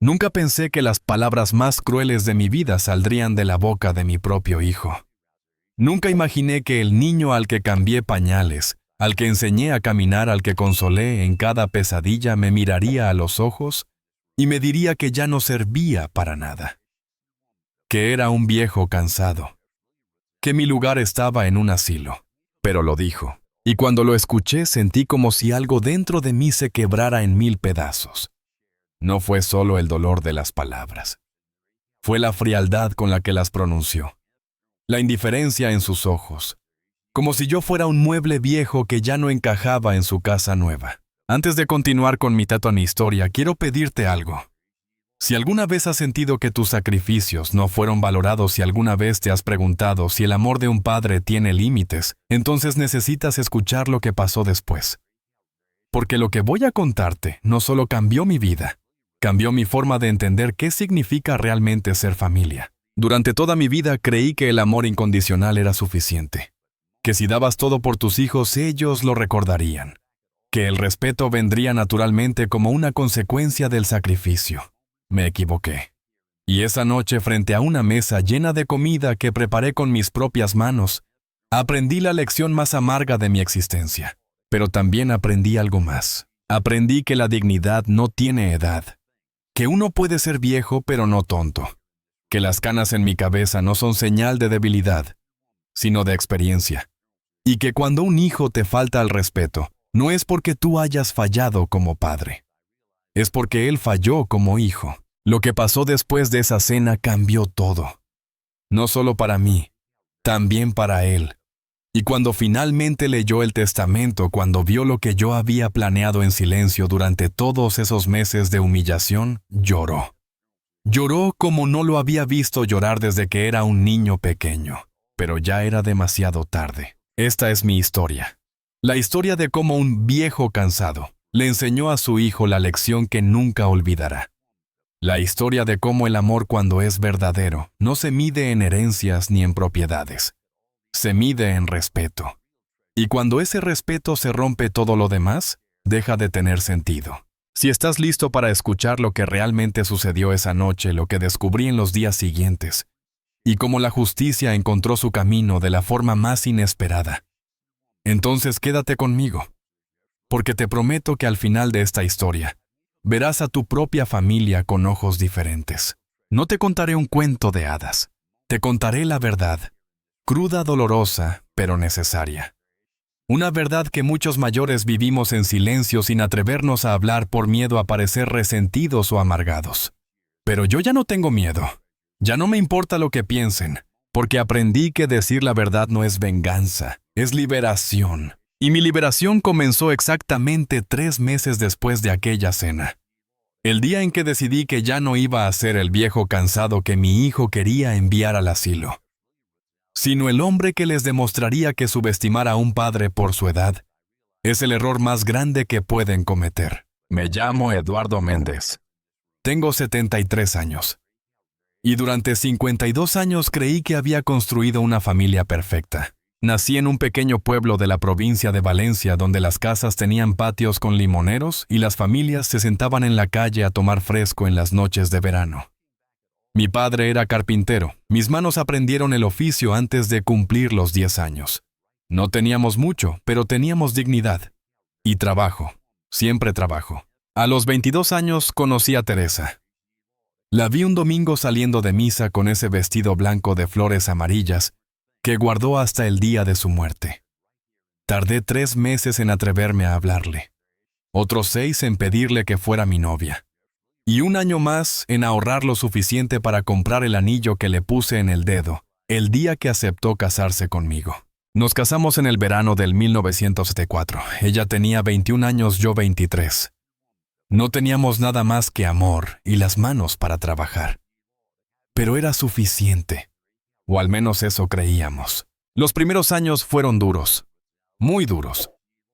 Nunca pensé que las palabras más crueles de mi vida saldrían de la boca de mi propio hijo. Nunca imaginé que el niño al que cambié pañales, al que enseñé a caminar, al que consolé en cada pesadilla, me miraría a los ojos y me diría que ya no servía para nada, que era un viejo cansado, que mi lugar estaba en un asilo. Pero lo dijo, y cuando lo escuché sentí como si algo dentro de mí se quebrara en 1000 pedazos. No fue solo el dolor de las palabras, fue la frialdad con la que las pronunció, la indiferencia en sus ojos, como si yo fuera un mueble viejo que ya no encajaba en su casa nueva. Antes de continuar con mi historia, quiero pedirte algo. Si alguna vez has sentido que tus sacrificios no fueron valorados, si alguna vez te has preguntado si el amor de un padre tiene límites, entonces necesitas escuchar lo que pasó después. Porque lo que voy a contarte no solo cambió mi vida, cambió mi forma de entender qué significa realmente ser familia. Durante toda mi vida creí que el amor incondicional era suficiente, que si dabas todo por tus hijos ellos lo recordarían, que el respeto vendría naturalmente como una consecuencia del sacrificio. Me equivoqué. Y esa noche, frente a una mesa llena de comida que preparé con mis propias manos, aprendí la lección más amarga de mi existencia. Pero también aprendí algo más. Aprendí que la dignidad no tiene edad, que uno puede ser viejo pero no tonto, que las canas en mi cabeza no son señal de debilidad, sino de experiencia, y que cuando un hijo te falta al respeto, no es porque tú hayas fallado como padre, es porque él falló como hijo. Lo que pasó después de esa cena cambió todo. No solo para mí, también para él. Y cuando finalmente leyó el testamento, cuando vio lo que yo había planeado en silencio durante todos esos meses de humillación, lloró. Lloró como no lo había visto llorar desde que era un niño pequeño. Pero ya era demasiado tarde. Esta es mi historia. La historia de cómo un viejo cansado le enseñó a su hijo la lección que nunca olvidará. La historia de cómo el amor, cuando es verdadero, no se mide en herencias ni en propiedades. Se mide en respeto. Y cuando ese respeto se rompe, todo lo demás deja de tener sentido. Si estás listo para escuchar lo que realmente sucedió esa noche, lo que descubrí en los días siguientes, y cómo la justicia encontró su camino de la forma más inesperada, entonces quédate conmigo, porque te prometo que al final de esta historia, verás a tu propia familia con ojos diferentes. No te contaré un cuento de hadas. Te contaré la verdad, cruda, dolorosa, pero necesaria. Una verdad que muchos mayores vivimos en silencio sin atrevernos a hablar por miedo a parecer resentidos o amargados. Pero yo ya no tengo miedo. Ya no me importa lo que piensen, porque aprendí que decir la verdad no es venganza, es liberación. Y mi liberación comenzó exactamente 3 meses después de aquella cena. El día en que decidí que ya no iba a ser el viejo cansado que mi hijo quería enviar al asilo, sino el hombre que les demostraría que subestimar a un padre por su edad es el error más grande que pueden cometer. Me llamo Eduardo Méndez. Tengo 73 años. Y durante 52 años creí que había construido una familia perfecta. Nací en un pequeño pueblo de la provincia de Valencia donde las casas tenían patios con limoneros y las familias se sentaban en la calle a tomar fresco en las noches de verano. Mi padre era carpintero. Mis manos aprendieron el oficio antes de cumplir los 10 años. No teníamos mucho, pero teníamos dignidad. Y trabajo. Siempre trabajo. A los 22 años conocí a Teresa. La vi un domingo saliendo de misa con ese vestido blanco de flores amarillas que guardó hasta el día de su muerte. Tardé 3 meses en atreverme a hablarle, otros 6 en pedirle que fuera mi novia, y 1 año más en ahorrar lo suficiente para comprar el anillo que le puse en el dedo el día que aceptó casarse conmigo. Nos casamos en el verano del 1974. Ella tenía 21 años, yo 23. No teníamos nada más que amor y las manos para trabajar. Pero era suficiente. O al menos eso creíamos. Los primeros años fueron duros, muy duros.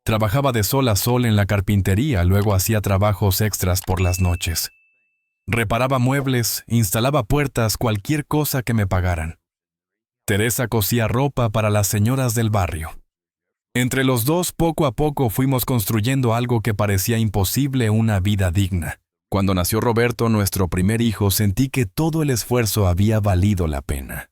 Trabajaba de sol a sol en la carpintería, luego hacía trabajos extras por las noches. Reparaba muebles, instalaba puertas, cualquier cosa que me pagaran. Teresa cosía ropa para las señoras del barrio. Entre los dos, poco a poco fuimos construyendo algo que parecía imposible, una vida digna. Cuando nació Roberto, nuestro primer hijo, sentí que todo el esfuerzo había valido la pena.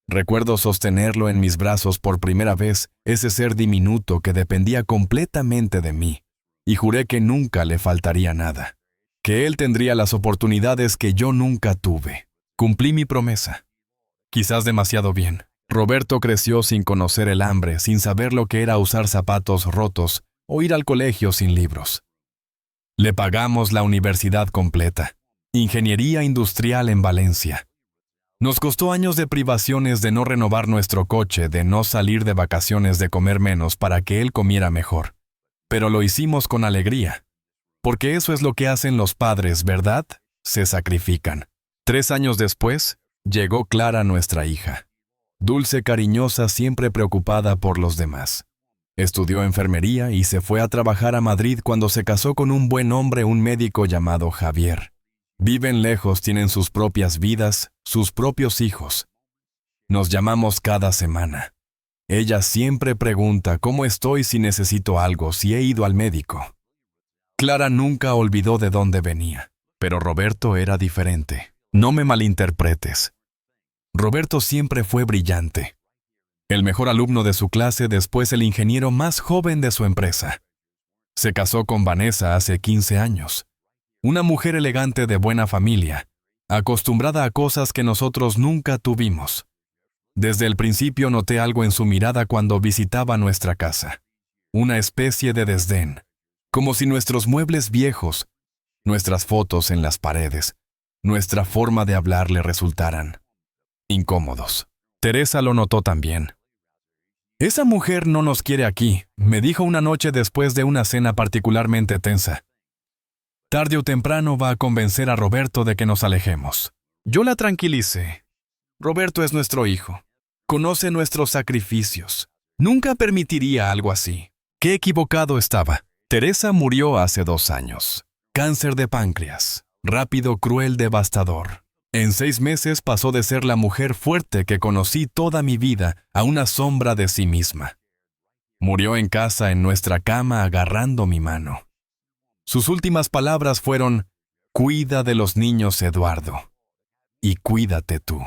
Recuerdo sostenerlo en mis brazos por primera vez, ese ser diminuto que dependía completamente de mí, y juré que nunca le faltaría nada, que él tendría las oportunidades que yo nunca tuve. Cumplí mi promesa. Quizás demasiado bien. Roberto creció sin conocer el hambre, sin saber lo que era usar zapatos rotos o ir al colegio sin libros. Le pagamos la universidad completa, ingeniería industrial en Valencia. Nos costó años de privaciones, de no renovar nuestro coche, de no salir de vacaciones, de comer menos para que él comiera mejor. Pero lo hicimos con alegría, porque eso es lo que hacen los padres, ¿verdad? Se sacrifican. 3 años después, llegó Clara, nuestra hija. Dulce, cariñosa, siempre preocupada por los demás. Estudió enfermería y se fue a trabajar a Madrid cuando se casó con un buen hombre, un médico llamado Javier. Viven lejos, tienen sus propias vidas, sus propios hijos. Nos llamamos cada semana. Ella siempre pregunta cómo estoy, si necesito algo, si he ido al médico. Clara nunca olvidó de dónde venía, pero Roberto era diferente. No me malinterpretes. Roberto siempre fue brillante. El mejor alumno de su clase, después el ingeniero más joven de su empresa. Se casó con Vanessa hace 15 años. Una mujer elegante de buena familia, acostumbrada a cosas que nosotros nunca tuvimos. Desde el principio noté algo en su mirada cuando visitaba nuestra casa. Una especie de desdén, como si nuestros muebles viejos, nuestras fotos en las paredes, nuestra forma de hablar le resultaran incómodos. Teresa lo notó también. «Esa mujer no nos quiere aquí», me dijo una noche después de una cena particularmente tensa. «Tarde o temprano va a convencer a Roberto de que nos alejemos». Yo la tranquilicé. Roberto es nuestro hijo. Conoce nuestros sacrificios. Nunca permitiría algo así. Qué equivocado estaba. Teresa murió hace 2 años. Cáncer de páncreas. Rápido, cruel, devastador. En 6 meses pasó de ser la mujer fuerte que conocí toda mi vida a una sombra de sí misma. Murió en casa, en nuestra cama, agarrando mi mano. Sus últimas palabras fueron: «Cuida de los niños, Eduardo. Y cuídate tú».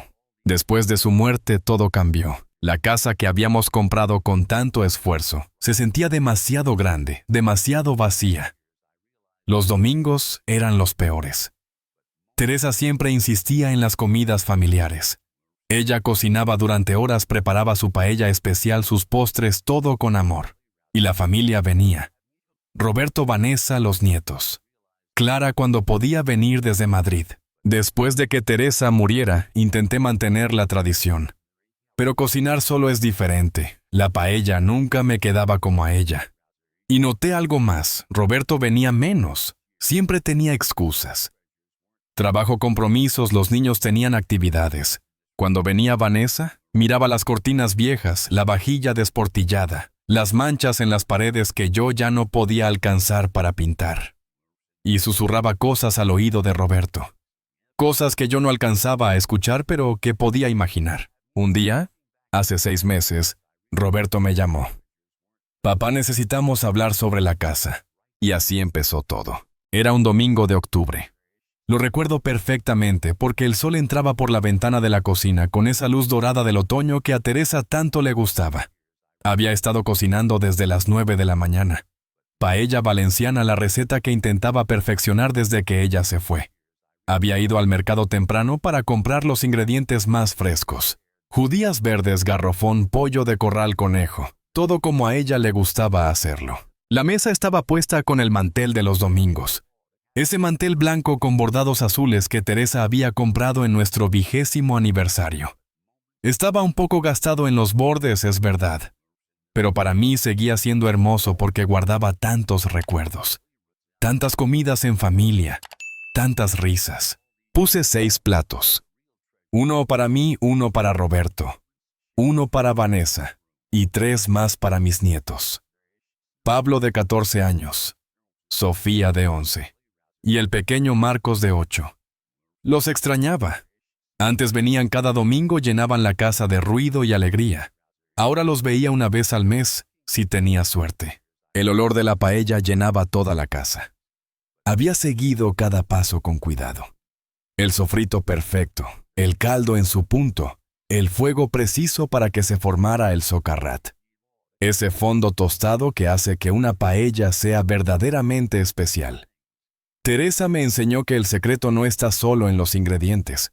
Después de su muerte todo cambió. La casa que habíamos comprado con tanto esfuerzo se sentía demasiado grande, demasiado vacía. Los domingos eran los peores. Teresa siempre insistía en las comidas familiares. Ella cocinaba durante horas, preparaba su paella especial, sus postres, todo con amor. Y la familia venía. Roberto, Vanessa, los nietos. Clara cuando podía venir desde Madrid. Después de que Teresa muriera, intenté mantener la tradición. Pero cocinar solo es diferente. La paella nunca me quedaba como a ella. Y noté algo más. Roberto venía menos. Siempre tenía excusas. Trabajo, compromisos, los niños tenían actividades. Cuando venía Vanessa, miraba las cortinas viejas, la vajilla desportillada, las manchas en las paredes que yo ya no podía alcanzar para pintar. Y susurraba cosas al oído de Roberto. Cosas que yo no alcanzaba a escuchar, pero que podía imaginar. Un día, hace 6 meses, Roberto me llamó. «Papá, necesitamos hablar sobre la casa». Y así empezó todo. Era un domingo de octubre. Lo recuerdo perfectamente porque el sol entraba por la ventana de la cocina con esa luz dorada del otoño que a Teresa tanto le gustaba. Había estado cocinando desde las 9 de la mañana. Paella valenciana, la receta que intentaba perfeccionar desde que ella se fue. Había ido al mercado temprano para comprar los ingredientes más frescos. Judías verdes, garrofón, pollo de corral, conejo. Todo como a ella le gustaba hacerlo. La mesa estaba puesta con el mantel de los domingos. Ese mantel blanco con bordados azules que Teresa había comprado en nuestro 20º aniversario. Estaba un poco gastado en los bordes, es verdad. Pero para mí seguía siendo hermoso porque guardaba tantos recuerdos. Tantas comidas en familia. Tantas risas. Puse 6 platos. 1 para mí, 1 para Roberto. 1 para Vanessa. Y 3 más para mis nietos. Pablo, de 14 años. Sofía, de 11. Y el pequeño Marcos, de 8. Los extrañaba. Antes venían cada domingo, llenaban la casa de ruido y alegría. Ahora los veía una vez al mes, si tenía suerte. El olor de la paella llenaba toda la casa. Había seguido cada paso con cuidado. El sofrito perfecto, el caldo en su punto, el fuego preciso para que se formara el socarrat. Ese fondo tostado que hace que una paella sea verdaderamente especial. Teresa me enseñó que el secreto no está solo en los ingredientes.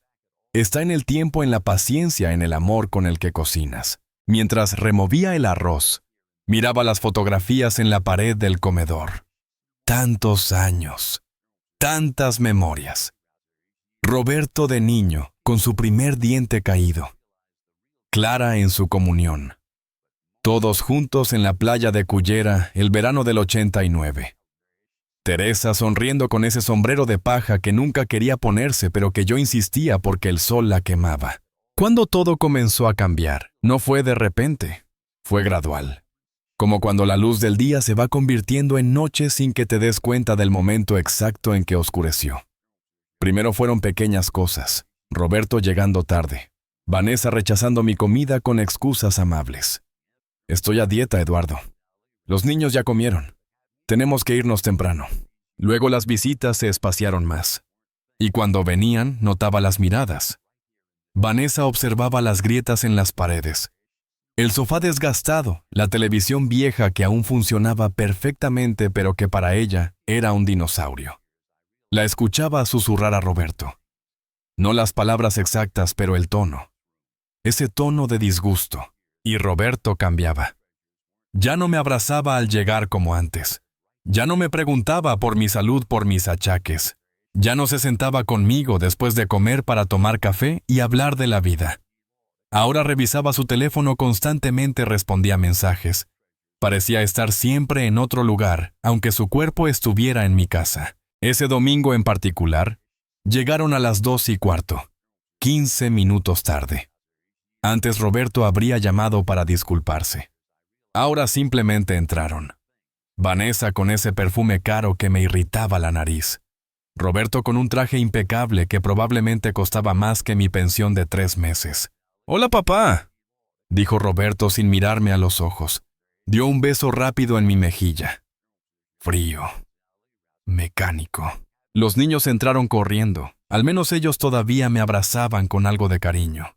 Está en el tiempo, en la paciencia, en el amor con el que cocinas. Mientras removía el arroz, miraba las fotografías en la pared del comedor. Tantos años, tantas memorias. Roberto de niño, con su primer diente caído. Clara en su comunión. Todos juntos en la playa de Cullera el verano del 89. Teresa sonriendo con ese sombrero de paja que nunca quería ponerse, pero que yo insistía porque el sol la quemaba. Cuando todo comenzó a cambiar, no fue de repente, fue gradual. Como cuando la luz del día se va convirtiendo en noche sin que te des cuenta del momento exacto en que oscureció. Primero fueron pequeñas cosas, Roberto llegando tarde, Vanessa rechazando mi comida con excusas amables. Estoy a dieta, Eduardo. Los niños ya comieron. Tenemos que irnos temprano. Luego las visitas se espaciaron más. Y cuando venían, notaba las miradas. Vanessa observaba las grietas en las paredes. El sofá desgastado, la televisión vieja que aún funcionaba perfectamente pero que para ella era un dinosaurio. La escuchaba susurrar a Roberto. No las palabras exactas, pero el tono. Ese tono de disgusto. Y Roberto cambiaba. Ya no me abrazaba al llegar como antes. Ya no me preguntaba por mi salud, por mis achaques. Ya no se sentaba conmigo después de comer para tomar café y hablar de la vida. Ahora revisaba su teléfono constantemente, respondía mensajes. Parecía estar siempre en otro lugar, aunque su cuerpo estuviera en mi casa. Ese domingo en particular, llegaron a las 2:15, 15 minutos tarde. Antes Roberto habría llamado para disculparse. Ahora simplemente entraron. Vanessa con ese perfume caro que me irritaba la nariz. Roberto con un traje impecable que probablemente costaba más que mi pensión de 3 meses. «Hola, papá», dijo Roberto sin mirarme a los ojos. Dio un beso rápido en mi mejilla. Frío. Mecánico. Los niños entraron corriendo. Al menos ellos todavía me abrazaban con algo de cariño.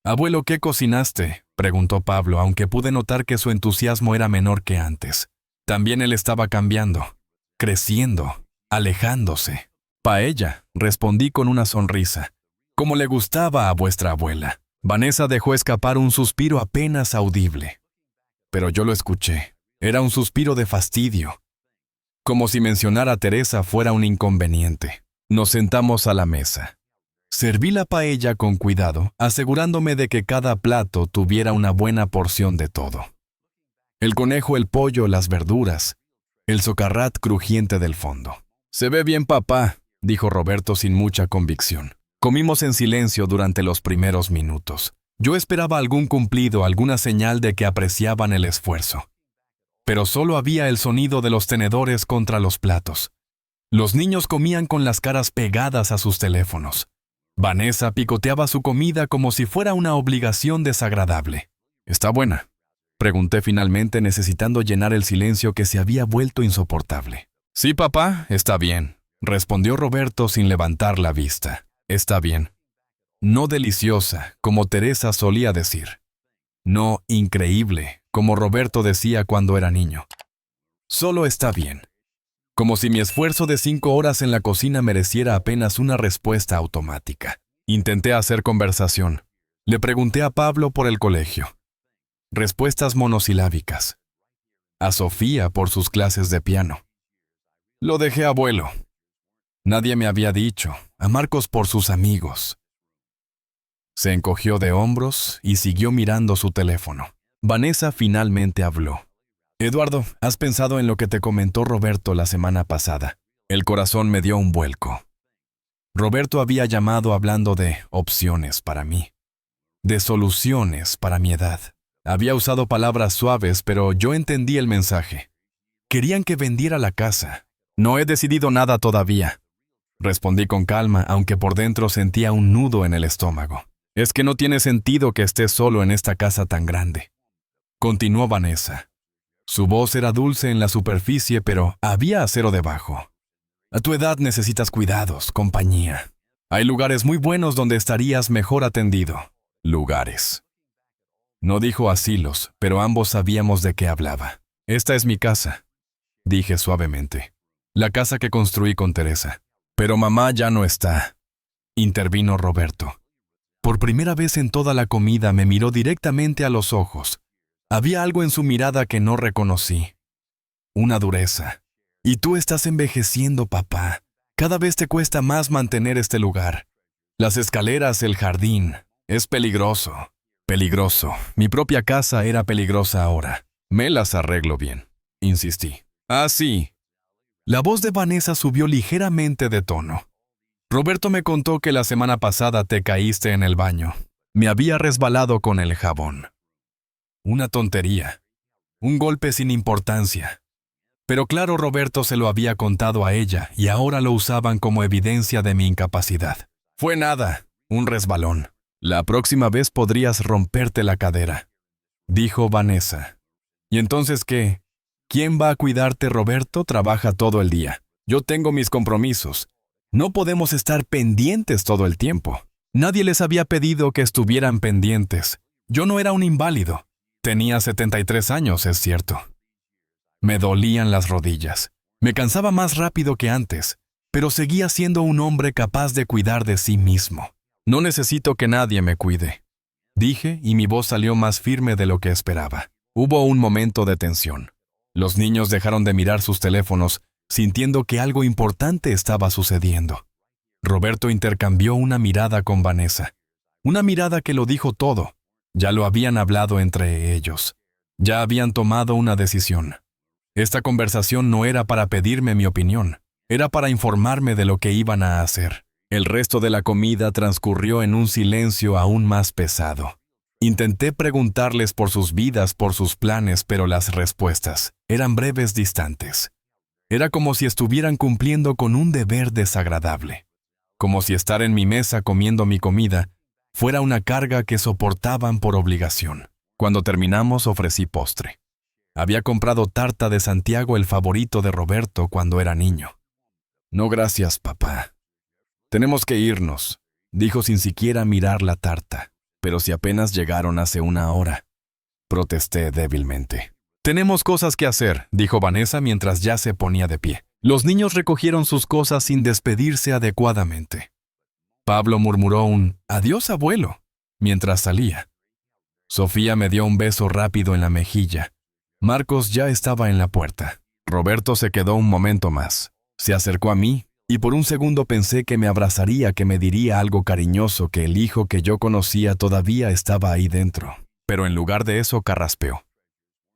«Abuelo, ¿qué cocinaste?», preguntó Pablo, aunque pude notar que su entusiasmo era menor que antes. También él estaba cambiando, creciendo, alejándose. «Paella», respondí con una sonrisa. «Como le gustaba a vuestra abuela». Vanessa dejó escapar un suspiro apenas audible. Pero yo lo escuché. Era un suspiro de fastidio. Como si mencionar a Teresa fuera un inconveniente. Nos sentamos a la mesa. Serví la paella con cuidado, asegurándome de que cada plato tuviera una buena porción de todo. El conejo, el pollo, las verduras, el socarrat crujiente del fondo. «Se ve bien, papá», dijo Roberto sin mucha convicción. Comimos en silencio durante los primeros minutos. Yo esperaba algún cumplido, alguna señal de que apreciaban el esfuerzo. Pero solo había el sonido de los tenedores contra los platos. Los niños comían con las caras pegadas a sus teléfonos. Vanessa picoteaba su comida como si fuera una obligación desagradable. «¿Está buena?», pregunté finalmente, necesitando llenar el silencio que se había vuelto insoportable. «Sí, papá, está bien», respondió Roberto sin levantar la vista. «Está bien». No deliciosa, como Teresa solía decir. No increíble, como Roberto decía cuando era niño. Solo está bien. Como si mi esfuerzo de 5 horas en la cocina mereciera apenas una respuesta automática. Intenté hacer conversación. Le pregunté a Pablo por el colegio. Respuestas monosilábicas. A Sofía por sus clases de piano. Lo dejé, abuelo. Nadie me había dicho. A Marcos por sus amigos. Se encogió de hombros y siguió mirando su teléfono. Vanessa finalmente habló. «Eduardo, ¿has pensado en lo que te comentó Roberto la semana pasada?» El corazón me dio un vuelco. Roberto había llamado hablando de opciones para mí, de soluciones para mi edad. Había usado palabras suaves, pero yo entendí el mensaje. Querían que vendiera la casa. «No he decidido nada todavía», respondí con calma, aunque por dentro sentía un nudo en el estómago. «Es que no tiene sentido que estés solo en esta casa tan grande», continuó Vanessa. Su voz era dulce en la superficie, pero había acero debajo. A tu edad necesitas cuidados, compañía. Hay lugares muy buenos donde estarías mejor atendido. Lugares. No dijo asilos, pero ambos sabíamos de qué hablaba. Esta es mi casa, dije suavemente. La casa que construí con Teresa. Pero mamá ya no está, intervino Roberto. Por primera vez en toda la comida me miró directamente a los ojos. Había algo en su mirada que no reconocí. Una dureza. Y tú estás envejeciendo, papá. Cada vez te cuesta más mantener este lugar. Las escaleras, el jardín. Es peligroso. Peligroso. Mi propia casa era peligrosa ahora. Me las arreglo bien, insistí. Ah, sí. La voz de Vanessa subió ligeramente de tono. Roberto me contó que la semana pasada te caíste en el baño. Me había resbalado con el jabón. Una tontería. Un golpe sin importancia. Pero claro, Roberto se lo había contado a ella y ahora lo usaban como evidencia de mi incapacidad. Fue nada, un resbalón. La próxima vez podrías romperte la cadera, dijo Vanessa. ¿Y entonces qué? ¿Quién va a cuidarte? Roberto trabaja todo el día. Yo tengo mis compromisos. No podemos estar pendientes todo el tiempo. Nadie les había pedido que estuvieran pendientes. Yo no era un inválido. Tenía 73 años, es cierto. Me dolían las rodillas. Me cansaba más rápido que antes, pero seguía siendo un hombre capaz de cuidar de sí mismo. No necesito que nadie me cuide, dije, y mi voz salió más firme de lo que esperaba. Hubo un momento de tensión. Los niños dejaron de mirar sus teléfonos, sintiendo que algo importante estaba sucediendo. Roberto intercambió una mirada con Vanessa. Una mirada que lo dijo todo. Ya lo habían hablado entre ellos. Ya habían tomado una decisión. Esta conversación no era para pedirme mi opinión. Era para informarme de lo que iban a hacer. El resto de la comida transcurrió en un silencio aún más pesado. Intenté preguntarles por sus vidas, por sus planes, pero las respuestas eran breves, distantes. Era como si estuvieran cumpliendo con un deber desagradable. Como si estar en mi mesa comiendo mi comida fuera una carga que soportaban por obligación. Cuando terminamos, ofrecí postre. Había comprado tarta de Santiago, el favorito de Roberto cuando era niño. No, gracias, papá. Tenemos que irnos, dijo sin siquiera mirar la tarta. Pero si apenas llegaron hace una hora, protesté débilmente. Tenemos cosas que hacer, dijo Vanessa mientras ya se ponía de pie. Los niños recogieron sus cosas sin despedirse adecuadamente. Pablo murmuró un «Adiós, abuelo», mientras salía. Sofía me dio un beso rápido en la mejilla. Marcos ya estaba en la puerta. Roberto se quedó un momento más. Se acercó a mí, y por un segundo pensé que me abrazaría, que me diría algo cariñoso, que el hijo que yo conocía todavía estaba ahí dentro. Pero en lugar de eso carraspeó.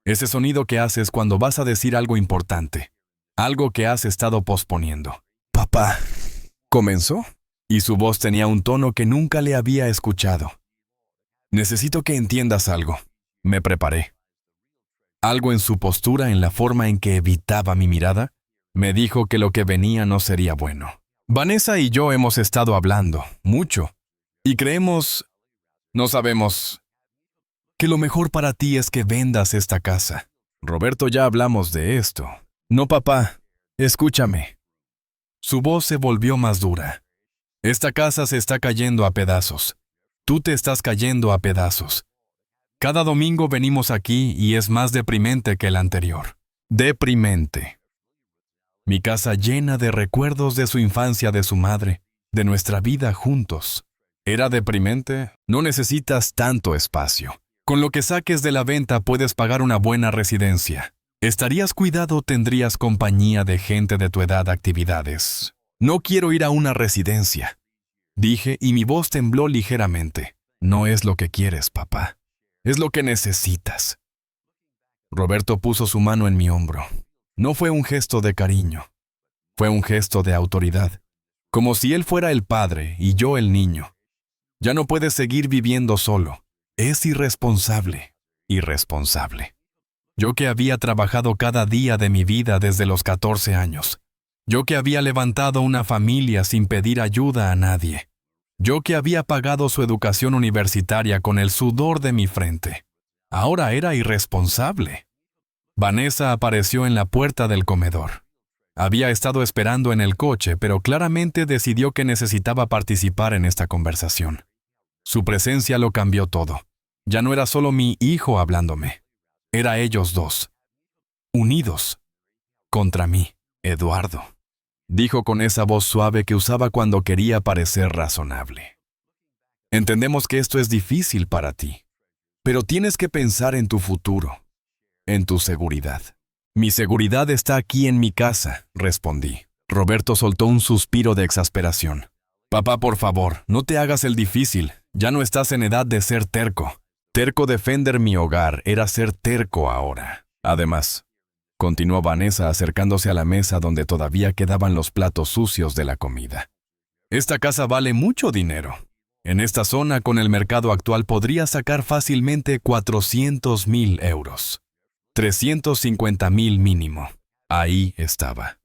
Ese sonido que haces cuando vas a decir algo importante. Algo que has estado posponiendo. «Papá», comenzó, y su voz tenía un tono que nunca le había escuchado. «Necesito que entiendas algo». Me preparé. Algo en su postura, en la forma en que evitaba mi mirada, me dijo que lo que venía no sería bueno. Vanessa y yo hemos estado hablando, mucho, y no sabemos, que lo mejor para ti es que vendas esta casa. Roberto, ya hablamos de esto. No, papá, escúchame. Su voz se volvió más dura. Esta casa se está cayendo a pedazos. Tú te estás cayendo a pedazos. Cada domingo venimos aquí y es más deprimente que el anterior. Deprimente. Mi casa llena de recuerdos de su infancia, de su madre, de nuestra vida juntos. ¿Era deprimente? No necesitas tanto espacio. Con lo que saques de la venta puedes pagar una buena residencia. Estarías cuidado, tendrías compañía de gente de tu edad, actividades. No quiero ir a una residencia, dije, y mi voz tembló ligeramente. No es lo que quieres, papá. Es lo que necesitas. Roberto puso su mano en mi hombro. No fue un gesto de cariño. Fue un gesto de autoridad. Como si él fuera el padre y yo el niño. Ya no puedes seguir viviendo solo. Es irresponsable. Irresponsable. Yo que había trabajado cada día de mi vida desde los 14 años. Yo que había levantado una familia sin pedir ayuda a nadie. Yo que había pagado su educación universitaria con el sudor de mi frente. Ahora era irresponsable. Vanessa apareció en la puerta del comedor. Había estado esperando en el coche, pero claramente decidió que necesitaba participar en esta conversación. Su presencia lo cambió todo. Ya no era solo mi hijo hablándome. Era ellos dos, unidos contra mí. Eduardo, dijo con esa voz suave que usaba cuando quería parecer razonable. Entendemos que esto es difícil para ti, pero tienes que pensar en tu futuro, en tu seguridad. Mi seguridad está aquí en mi casa, respondí. Roberto soltó un suspiro de exasperación. Papá, por favor, no te hagas el difícil. Ya no estás en edad de ser terco. Terco defender mi hogar era ser terco ahora. Además, continuó Vanessa acercándose a la mesa donde todavía quedaban los platos sucios de la comida. Esta casa vale mucho dinero. En esta zona, con el mercado actual, podría sacar fácilmente 400,000 euros. 350,000 mínimo. Ahí estaba.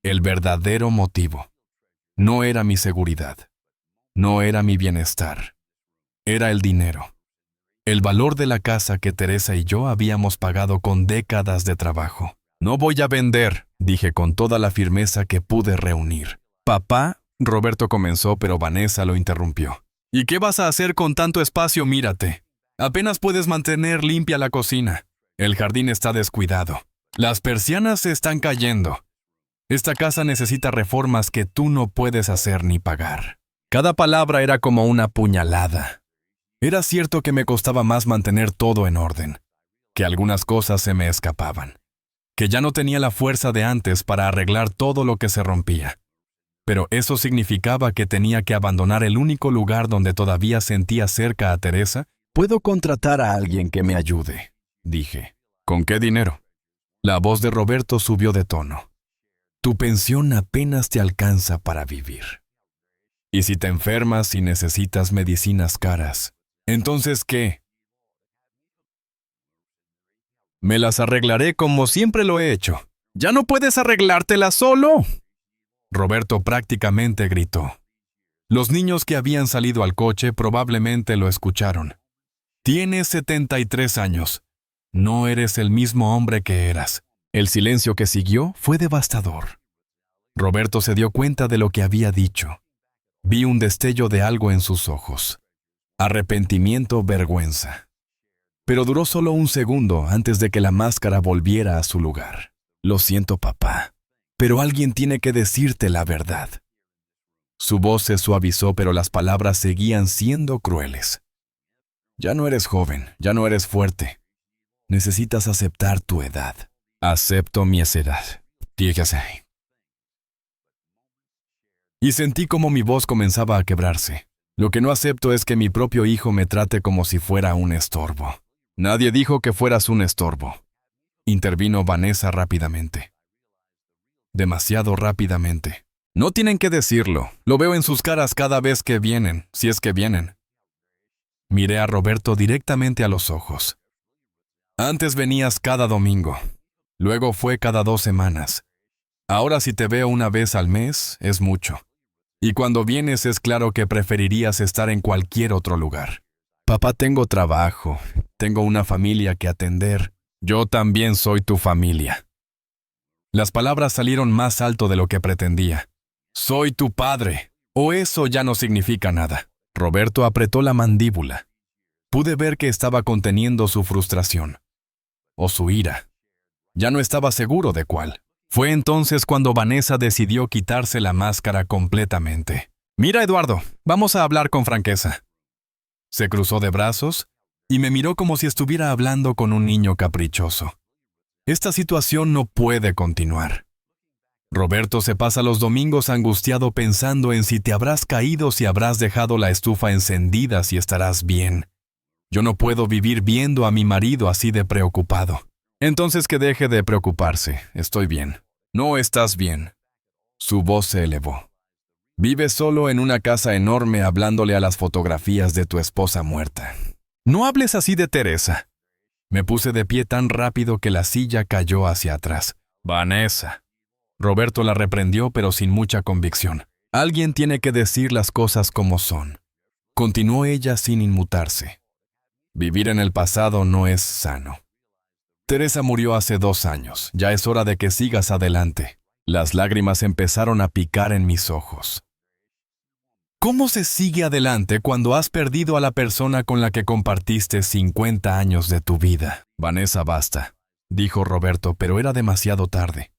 El verdadero motivo. No era mi seguridad. No era mi bienestar. Era el dinero. El valor de la casa que Teresa y yo habíamos pagado con décadas de trabajo. No voy a vender, dije con toda la firmeza que pude reunir. Papá, Roberto comenzó, pero Vanessa lo interrumpió. ¿Y qué vas a hacer con tanto espacio? Mírate. Apenas puedes mantener limpia la cocina. El jardín está descuidado. Las persianas se están cayendo. Esta casa necesita reformas que tú no puedes hacer ni pagar. Cada palabra era como una puñalada. Era cierto que me costaba más mantener todo en orden, que algunas cosas se me escapaban, que ya no tenía la fuerza de antes para arreglar todo lo que se rompía. Pero eso significaba que tenía que abandonar el único lugar donde todavía sentía cerca a Teresa. Puedo contratar a alguien que me ayude, dije. ¿Con qué dinero? La voz de Roberto subió de tono. Tu pensión apenas te alcanza para vivir. Y si te enfermas y necesitas medicinas caras, ¿entonces qué? Me las arreglaré como siempre lo he hecho. ¿Ya no puedes arreglártelas solo? Roberto prácticamente gritó. Los niños que habían salido al coche probablemente lo escucharon. Tienes 73 años. No eres el mismo hombre que eras. El silencio que siguió fue devastador. Roberto se dio cuenta de lo que había dicho. Vi un destello de algo en sus ojos. Arrepentimiento, vergüenza. Pero duró solo un segundo antes de que la máscara volviera a su lugar. Lo siento, papá, pero alguien tiene que decirte la verdad. Su voz se suavizó, pero las palabras seguían siendo crueles. Ya no eres joven, ya no eres fuerte. Necesitas aceptar tu edad. Acepto mi edad, dije así. Y sentí como mi voz comenzaba a quebrarse. Lo que no acepto es que mi propio hijo me trate como si fuera un estorbo. Nadie dijo que fueras un estorbo. Intervino Vanessa rápidamente. Demasiado rápidamente. No tienen que decirlo. Lo veo en sus caras cada vez que vienen, si es que vienen. Miré a Roberto directamente a los ojos. Antes venías cada domingo. Luego fue cada 2 semanas. Ahora si te veo una vez al mes, es mucho. Y cuando vienes es claro que preferirías estar en cualquier otro lugar. Papá, tengo trabajo, tengo una familia que atender. Yo también soy tu familia. Las palabras salieron más alto de lo que pretendía. Soy tu padre. O eso ya no significa nada. Roberto apretó la mandíbula. Pude ver que estaba conteniendo su frustración. O su ira. Ya no estaba seguro de cuál. Fue entonces cuando Vanessa decidió quitarse la máscara completamente. Mira, Eduardo, vamos a hablar con franqueza. Se cruzó de brazos y me miró como si estuviera hablando con un niño caprichoso. Esta situación no puede continuar. Roberto se pasa los domingos angustiado pensando en si te habrás caído, si habrás dejado la estufa encendida, si estarás bien. Yo no puedo vivir viendo a mi marido así de preocupado. Entonces que deje de preocuparse. Estoy bien. No estás bien. Su voz se elevó. Vives solo en una casa enorme hablándole a las fotografías de tu esposa muerta. No hables así de Teresa. Me puse de pie tan rápido que la silla cayó hacia atrás. Vanessa. Roberto la reprendió, pero sin mucha convicción. Alguien tiene que decir las cosas como son. Continuó ella sin inmutarse. Vivir en el pasado no es sano. Teresa murió hace 2 años. Ya es hora de que sigas adelante. Las lágrimas empezaron a picar en mis ojos. ¿Cómo se sigue adelante cuando has perdido a la persona con la que compartiste 50 años de tu vida? Vanessa, basta, dijo Roberto, pero era demasiado tarde.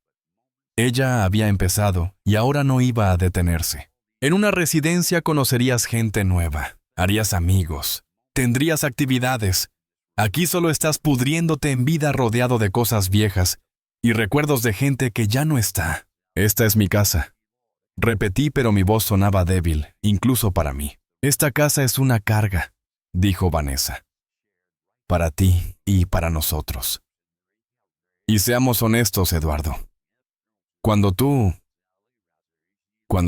Ella había empezado y ahora no iba a detenerse. En una residencia conocerías gente nueva, harías amigos, tendrías actividades. Aquí solo estás pudriéndote en vida rodeado de cosas viejas y recuerdos de gente que ya no está. Esta es mi casa. Repetí, pero mi voz sonaba débil, incluso para mí. Esta casa es una carga, dijo Vanessa. Para ti y para nosotros. Y seamos honestos, Eduardo. Cuando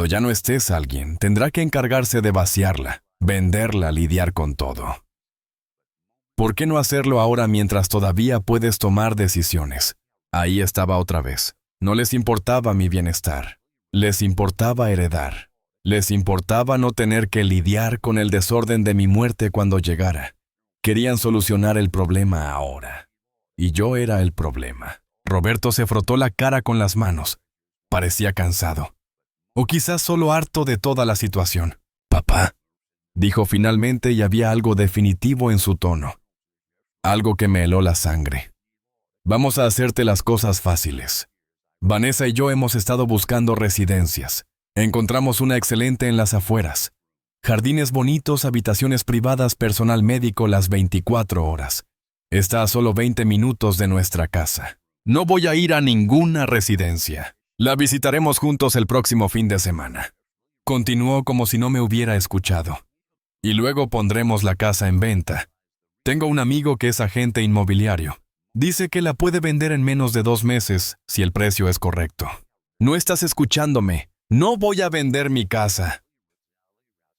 ya no estés, alguien tendrá que encargarse de vaciarla, venderla, lidiar con todo. ¿Por qué no hacerlo ahora mientras todavía puedes tomar decisiones? Ahí estaba otra vez. No les importaba mi bienestar. Les importaba heredar. Les importaba no tener que lidiar con el desorden de mi muerte cuando llegara. Querían solucionar el problema ahora. Y yo era el problema. Roberto se frotó la cara con las manos. Parecía cansado. O quizás solo harto de toda la situación. «Papá», dijo finalmente, y había algo definitivo en su tono. Algo que me heló la sangre. «Vamos a hacerte las cosas fáciles. Vanessa y yo hemos estado buscando residencias. Encontramos una excelente en las afueras. Jardines bonitos, habitaciones privadas, personal médico las 24 horas. Está a solo 20 minutos de nuestra casa. No voy a ir a ninguna residencia. La visitaremos juntos el próximo fin de semana». Continuó como si no me hubiera escuchado. «Y luego pondremos la casa en venta. Tengo un amigo que es agente inmobiliario. Dice que la puede vender en menos de 2 meses, si el precio es correcto». «No estás escuchándome. No voy a vender mi casa».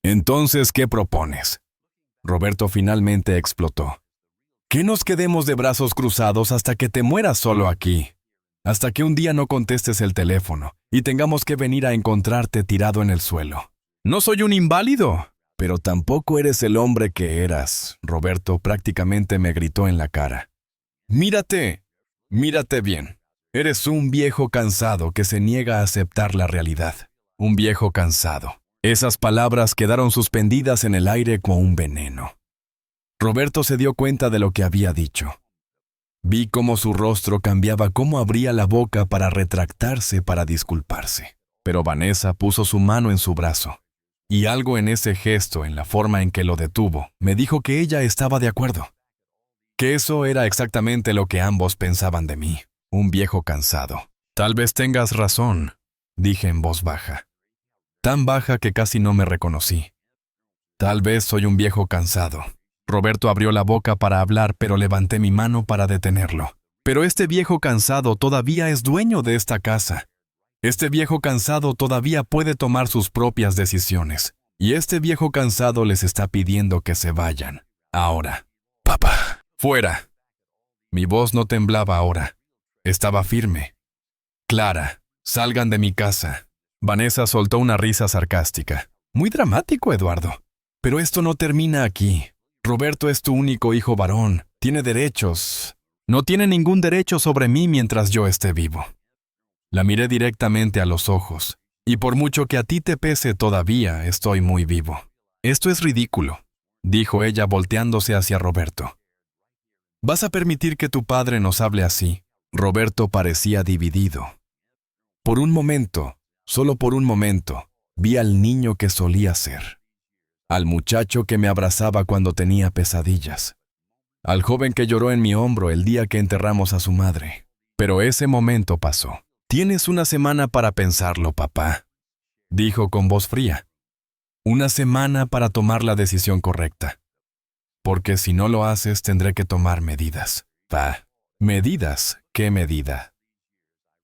«Entonces, ¿qué propones?». Roberto finalmente explotó. «Que nos quedemos de brazos cruzados hasta que te mueras solo aquí. Hasta que un día no contestes el teléfono y tengamos que venir a encontrarte tirado en el suelo». «No soy un inválido». «Pero tampoco eres el hombre que eras», Roberto prácticamente me gritó en la cara. «Mírate bien. Eres un viejo cansado que se niega a aceptar la realidad. Un viejo cansado». Esas palabras quedaron suspendidas en el aire como un veneno. Roberto se dio cuenta de lo que había dicho. Vi cómo su rostro cambiaba, cómo abría la boca para retractarse, para disculparse. Pero Vanessa puso su mano en su brazo. Y algo en ese gesto, en la forma en que lo detuvo, me dijo que ella estaba de acuerdo. Que eso era exactamente lo que ambos pensaban de mí. Un viejo cansado. «Tal vez tengas razón», dije en voz baja. Tan baja que casi no me reconocí. «Tal vez soy un viejo cansado». Roberto abrió la boca para hablar, pero levanté mi mano para detenerlo. «Pero este viejo cansado todavía es dueño de esta casa. Este viejo cansado todavía puede tomar sus propias decisiones. Y este viejo cansado les está pidiendo que se vayan. Ahora. Papá, fuera». Mi voz no temblaba ahora. Estaba firme. «Clara, salgan de mi casa». Vanessa soltó una risa sarcástica. «Muy dramático, Eduardo. Pero esto no termina aquí. Roberto es tu único hijo varón. Tiene derechos. No tiene ningún derecho sobre mí mientras yo esté vivo». La miré directamente a los ojos. «Y por mucho que a ti te pese, todavía estoy muy vivo». «Esto es ridículo», dijo ella volteándose hacia Roberto. «¿Vas a permitir que tu padre nos hable así?» Roberto parecía dividido. Por un momento, solo por un momento, vi al niño que solía ser. Al muchacho que me abrazaba cuando tenía pesadillas. Al joven que lloró en mi hombro el día que enterramos a su madre. Pero ese momento pasó. «Tienes una semana para pensarlo, papá», dijo con voz fría. «Una semana para tomar la decisión correcta. Porque si no lo haces, tendré que tomar medidas». «¿Medidas? ¿Qué medida?»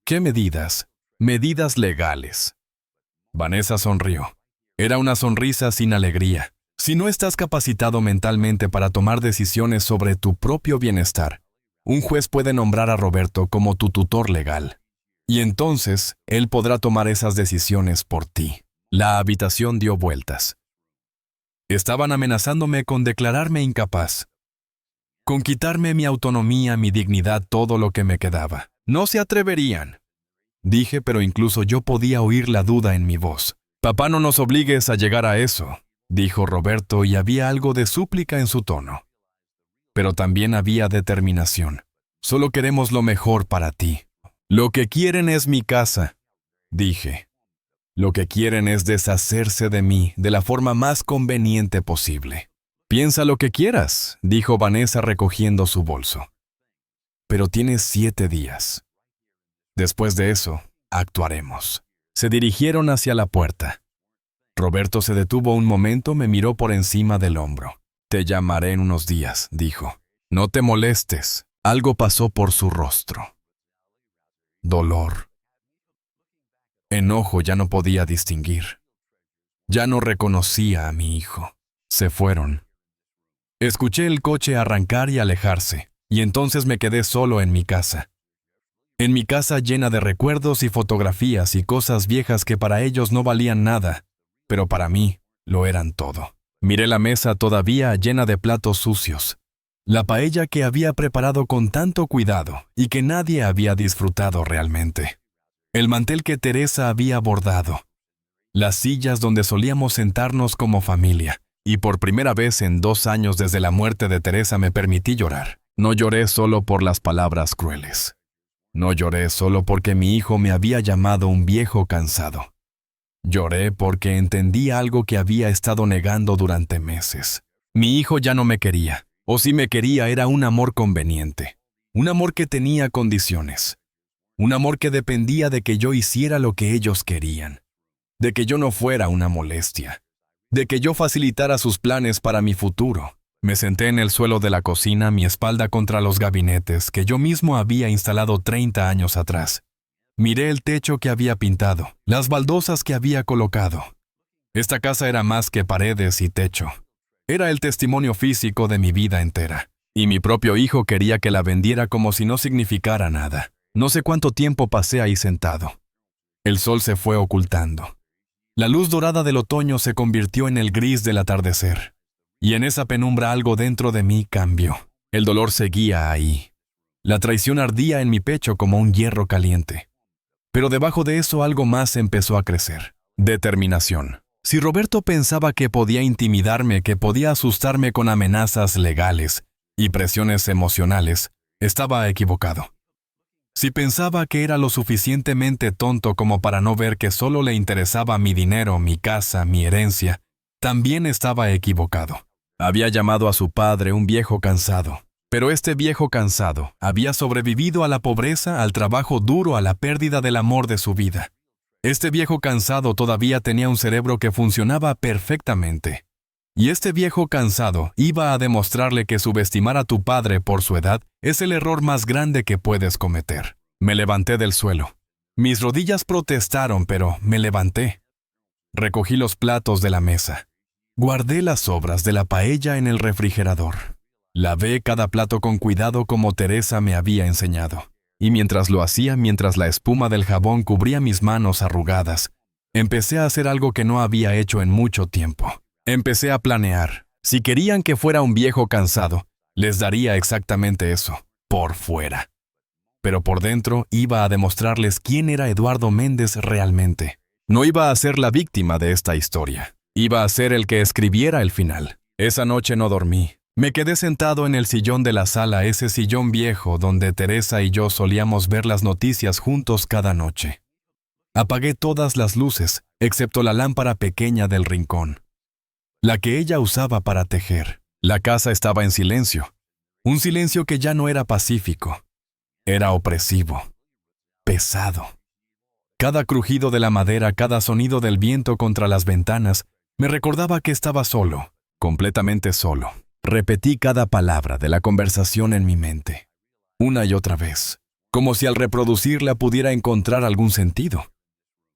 «¿Qué medidas?» «Medidas legales». Vanessa sonrió. Era una sonrisa sin alegría. «Si no estás capacitado mentalmente para tomar decisiones sobre tu propio bienestar, un juez puede nombrar a Roberto como tu tutor legal. Y entonces, él podrá tomar esas decisiones por ti». La habitación dio vueltas. Estaban amenazándome con declararme incapaz. Con quitarme mi autonomía, mi dignidad, todo lo que me quedaba. No se atreverían. Dije, pero incluso yo podía oír la duda en mi voz. Papá, no nos obligues a llegar a eso, dijo Roberto, y había algo de súplica en su tono. Pero también había determinación. Solo queremos lo mejor para ti. Lo que quieren es mi casa, dije. Lo que quieren es deshacerse de mí de la forma más conveniente posible. Piensa lo que quieras, dijo Vanessa recogiendo su bolso. Pero tienes 7 días. Después de eso, actuaremos. Se dirigieron hacia la puerta. Roberto se detuvo un momento, me miró por encima del hombro. Te llamaré en unos días, dijo. No te molestes. Algo pasó por su rostro. Dolor. Enojo, ya no podía distinguir. Ya no reconocía a mi hijo. Se fueron. Escuché el coche arrancar y alejarse, y entonces me quedé solo en mi casa. En mi casa llena de recuerdos y fotografías y cosas viejas que para ellos no valían nada, pero para mí lo eran todo. Miré la mesa todavía llena de platos sucios. La paella que había preparado con tanto cuidado y que nadie había disfrutado realmente. El mantel que Teresa había bordado. Las sillas donde solíamos sentarnos como familia. Y por primera vez en 2 años desde la muerte de Teresa me permití llorar. No lloré solo por las palabras crueles. No lloré solo porque mi hijo me había llamado un viejo cansado. Lloré porque entendí algo que había estado negando durante meses. Mi hijo ya no me quería. O si me quería era un amor conveniente. Un amor que tenía condiciones. Un amor que dependía de que yo hiciera lo que ellos querían. De que yo no fuera una molestia. De que yo facilitara sus planes para mi futuro. Me senté en el suelo de la cocina, mi espalda contra los gabinetes que yo mismo había instalado 30 años atrás. Miré el techo que había pintado, las baldosas que había colocado. Esta casa era más que paredes y techo. Era el testimonio físico de mi vida entera. Y mi propio hijo quería que la vendiera como si no significara nada. No sé cuánto tiempo pasé ahí sentado. El sol se fue ocultando. La luz dorada del otoño se convirtió en el gris del atardecer. Y en esa penumbra algo dentro de mí cambió. El dolor seguía ahí. La traición ardía en mi pecho como un hierro caliente. Pero debajo de eso algo más empezó a crecer. Determinación. Si Roberto pensaba que podía intimidarme, que podía asustarme con amenazas legales y presiones emocionales, estaba equivocado. Si pensaba que era lo suficientemente tonto como para no ver que solo le interesaba mi dinero, mi casa, mi herencia, también estaba equivocado. Había llamado a su padre un viejo cansado, pero este viejo cansado había sobrevivido a la pobreza, al trabajo duro, a la pérdida del amor de su vida. Este viejo cansado todavía tenía un cerebro que funcionaba perfectamente. Y este viejo cansado iba a demostrarle que subestimar a tu padre por su edad es el error más grande que puedes cometer. Me levanté del suelo. Mis rodillas protestaron, pero me levanté. Recogí los platos de la mesa. Guardé las sobras de la paella en el refrigerador. Lavé cada plato con cuidado como Teresa me había enseñado. Y mientras lo hacía, mientras la espuma del jabón cubría mis manos arrugadas, empecé a hacer algo que no había hecho en mucho tiempo. Empecé a planear. Si querían que fuera un viejo cansado, les daría exactamente eso, por fuera. Pero por dentro iba a demostrarles quién era Eduardo Méndez realmente. No iba a ser la víctima de esta historia. Iba a ser el que escribiera el final. Esa noche no dormí. Me quedé sentado en el sillón de la sala, ese sillón viejo donde Teresa y yo solíamos ver las noticias juntos cada noche. Apagué todas las luces, excepto la lámpara pequeña del rincón, la que ella usaba para tejer. La casa estaba en silencio. Un silencio que ya no era pacífico. Era opresivo. Pesado. Cada crujido de la madera, cada sonido del viento contra las ventanas, me recordaba que estaba solo, completamente solo. Repetí cada palabra de la conversación en mi mente, una y otra vez, como si al reproducirla pudiera encontrar algún sentido,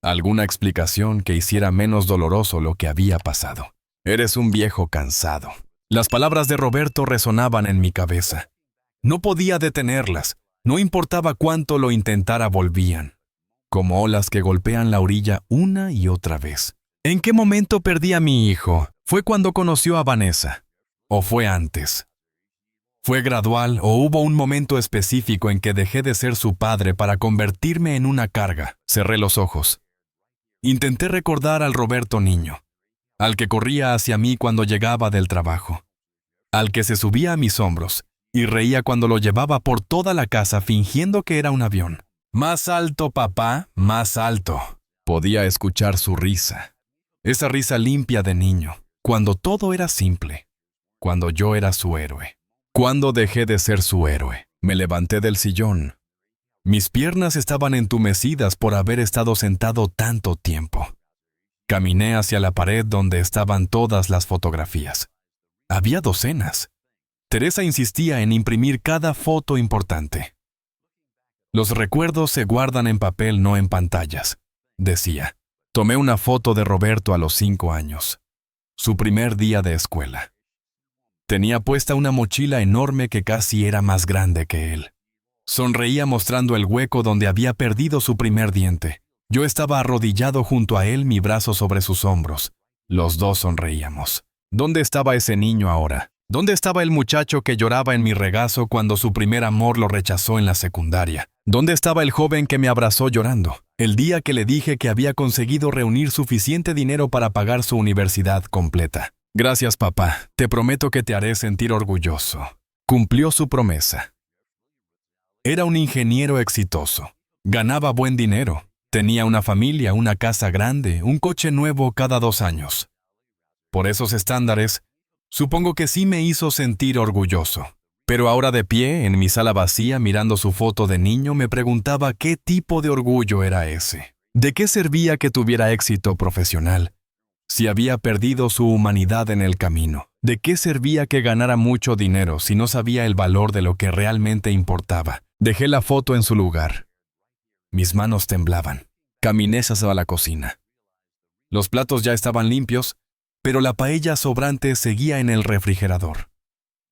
alguna explicación que hiciera menos doloroso lo que había pasado. Eres un viejo cansado. Las palabras de Roberto resonaban en mi cabeza. No podía detenerlas, no importaba cuánto lo intentara, volvían, como olas que golpean la orilla una y otra vez. ¿En qué momento perdí a mi hijo? ¿Fue cuando conoció a Vanessa? ¿O fue antes? ¿Fue gradual o hubo un momento específico en que dejé de ser su padre para convertirme en una carga? Cerré los ojos. Intenté recordar al Roberto niño, al que corría hacia mí cuando llegaba del trabajo, al que se subía a mis hombros y reía cuando lo llevaba por toda la casa fingiendo que era un avión. Más alto, papá, más alto. Podía escuchar su risa. Esa risa limpia de niño, cuando todo era simple, cuando yo era su héroe. ¿Cuándo dejé de ser su héroe? Me levanté del sillón. Mis piernas estaban entumecidas por haber estado sentado tanto tiempo. Caminé hacia la pared donde estaban todas las fotografías. Había docenas. Teresa insistía en imprimir cada foto importante. Los recuerdos se guardan en papel, no en pantallas, decía. Tomé una foto de Roberto a los 5 años, su primer día de escuela. Tenía puesta una mochila enorme que casi era más grande que él. Sonreía mostrando el hueco donde había perdido su primer diente. Yo estaba arrodillado junto a él, mi brazo sobre sus hombros. Los dos sonreíamos. ¿Dónde estaba ese niño ahora? ¿Dónde estaba el muchacho que lloraba en mi regazo cuando su primer amor lo rechazó en la secundaria? ¿Dónde estaba el joven que me abrazó llorando? El día que le dije que había conseguido reunir suficiente dinero para pagar su universidad completa. Gracias, papá. Te prometo que te haré sentir orgulloso. Cumplió su promesa. Era un ingeniero exitoso. Ganaba buen dinero. Tenía una familia, una casa grande, un coche nuevo cada 2 años. Por esos estándares, supongo que sí me hizo sentir orgulloso. Pero ahora de pie, en mi sala vacía, mirando su foto de niño, me preguntaba qué tipo de orgullo era ese. ¿De qué servía que tuviera éxito profesional si había perdido su humanidad en el camino? ¿De qué servía que ganara mucho dinero si no sabía el valor de lo que realmente importaba? Dejé la foto en su lugar. Mis manos temblaban. Caminé hacia la cocina. Los platos ya estaban limpios, pero la paella sobrante seguía en el refrigerador.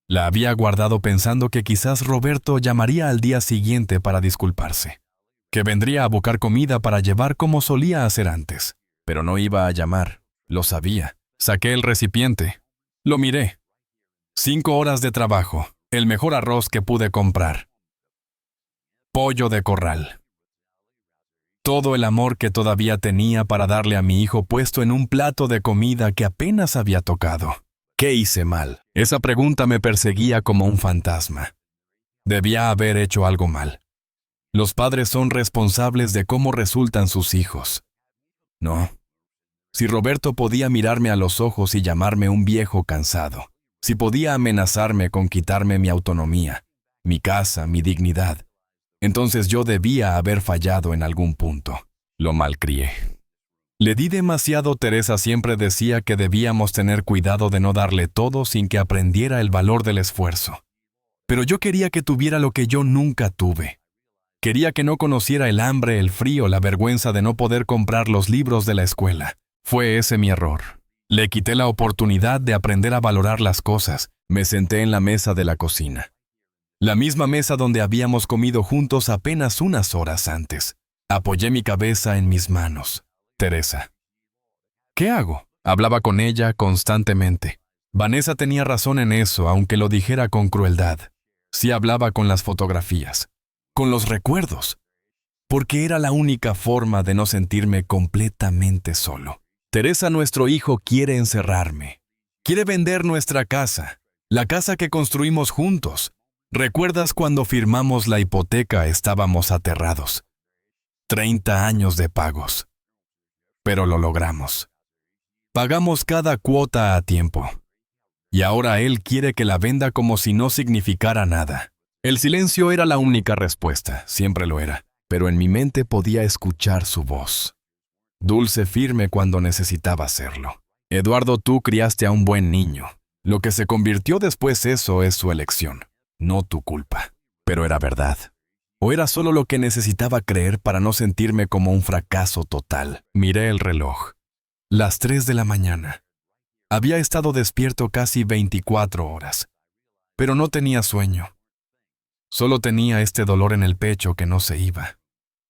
La había guardado pensando que quizás Roberto llamaría al día siguiente para disculparse, que vendría a buscar comida para llevar como solía hacer antes. Pero no iba a llamar, lo sabía. Saqué el recipiente. Lo miré. 5 horas de trabajo, el mejor arroz que pude comprar. Pollo de corral. Todo el amor que todavía tenía para darle a mi hijo puesto en un plato de comida que apenas había tocado. ¿Qué hice mal? Esa pregunta me perseguía como un fantasma. Debía haber hecho algo mal. Los padres son responsables de cómo resultan sus hijos. No. Si Roberto podía mirarme a los ojos y llamarme un viejo cansado, si podía amenazarme con quitarme mi autonomía, mi casa, mi dignidad, entonces yo debía haber fallado en algún punto. Lo malcrié. Le di demasiado. Teresa siempre decía que debíamos tener cuidado de no darle todo sin que aprendiera el valor del esfuerzo. Pero yo quería que tuviera lo que yo nunca tuve. Quería que no conociera el hambre, el frío, la vergüenza de no poder comprar los libros de la escuela. Fue ese mi error. Le quité la oportunidad de aprender a valorar las cosas. Me senté en la mesa de la cocina. La misma mesa donde habíamos comido juntos apenas unas horas antes. Apoyé mi cabeza en mis manos. Teresa. ¿Qué hago? Hablaba con ella constantemente. Vanessa tenía razón en eso, aunque lo dijera con crueldad. Sí hablaba con las fotografías, con los recuerdos, porque era la única forma de no sentirme completamente solo. Teresa, nuestro hijo, quiere encerrarme. Quiere vender nuestra casa, la casa que construimos juntos. ¿Recuerdas cuando firmamos la hipoteca? Estábamos aterrados. 30 años de pagos. Pero lo logramos. Pagamos cada cuota a tiempo. Y ahora él quiere que la venda como si no significara nada. El silencio era la única respuesta, siempre lo era, pero en mi mente podía escuchar su voz. Dulce, firme cuando necesitaba hacerlo. Eduardo, tú criaste a un buen niño. Lo que se convirtió después, eso es su elección, no tu culpa. Pero era verdad. ¿O era solo lo que necesitaba creer para no sentirme como un fracaso total? Miré el reloj. Las 3 de la mañana. Había estado despierto casi 24 horas. Pero no tenía sueño. Solo tenía este dolor en el pecho que no se iba.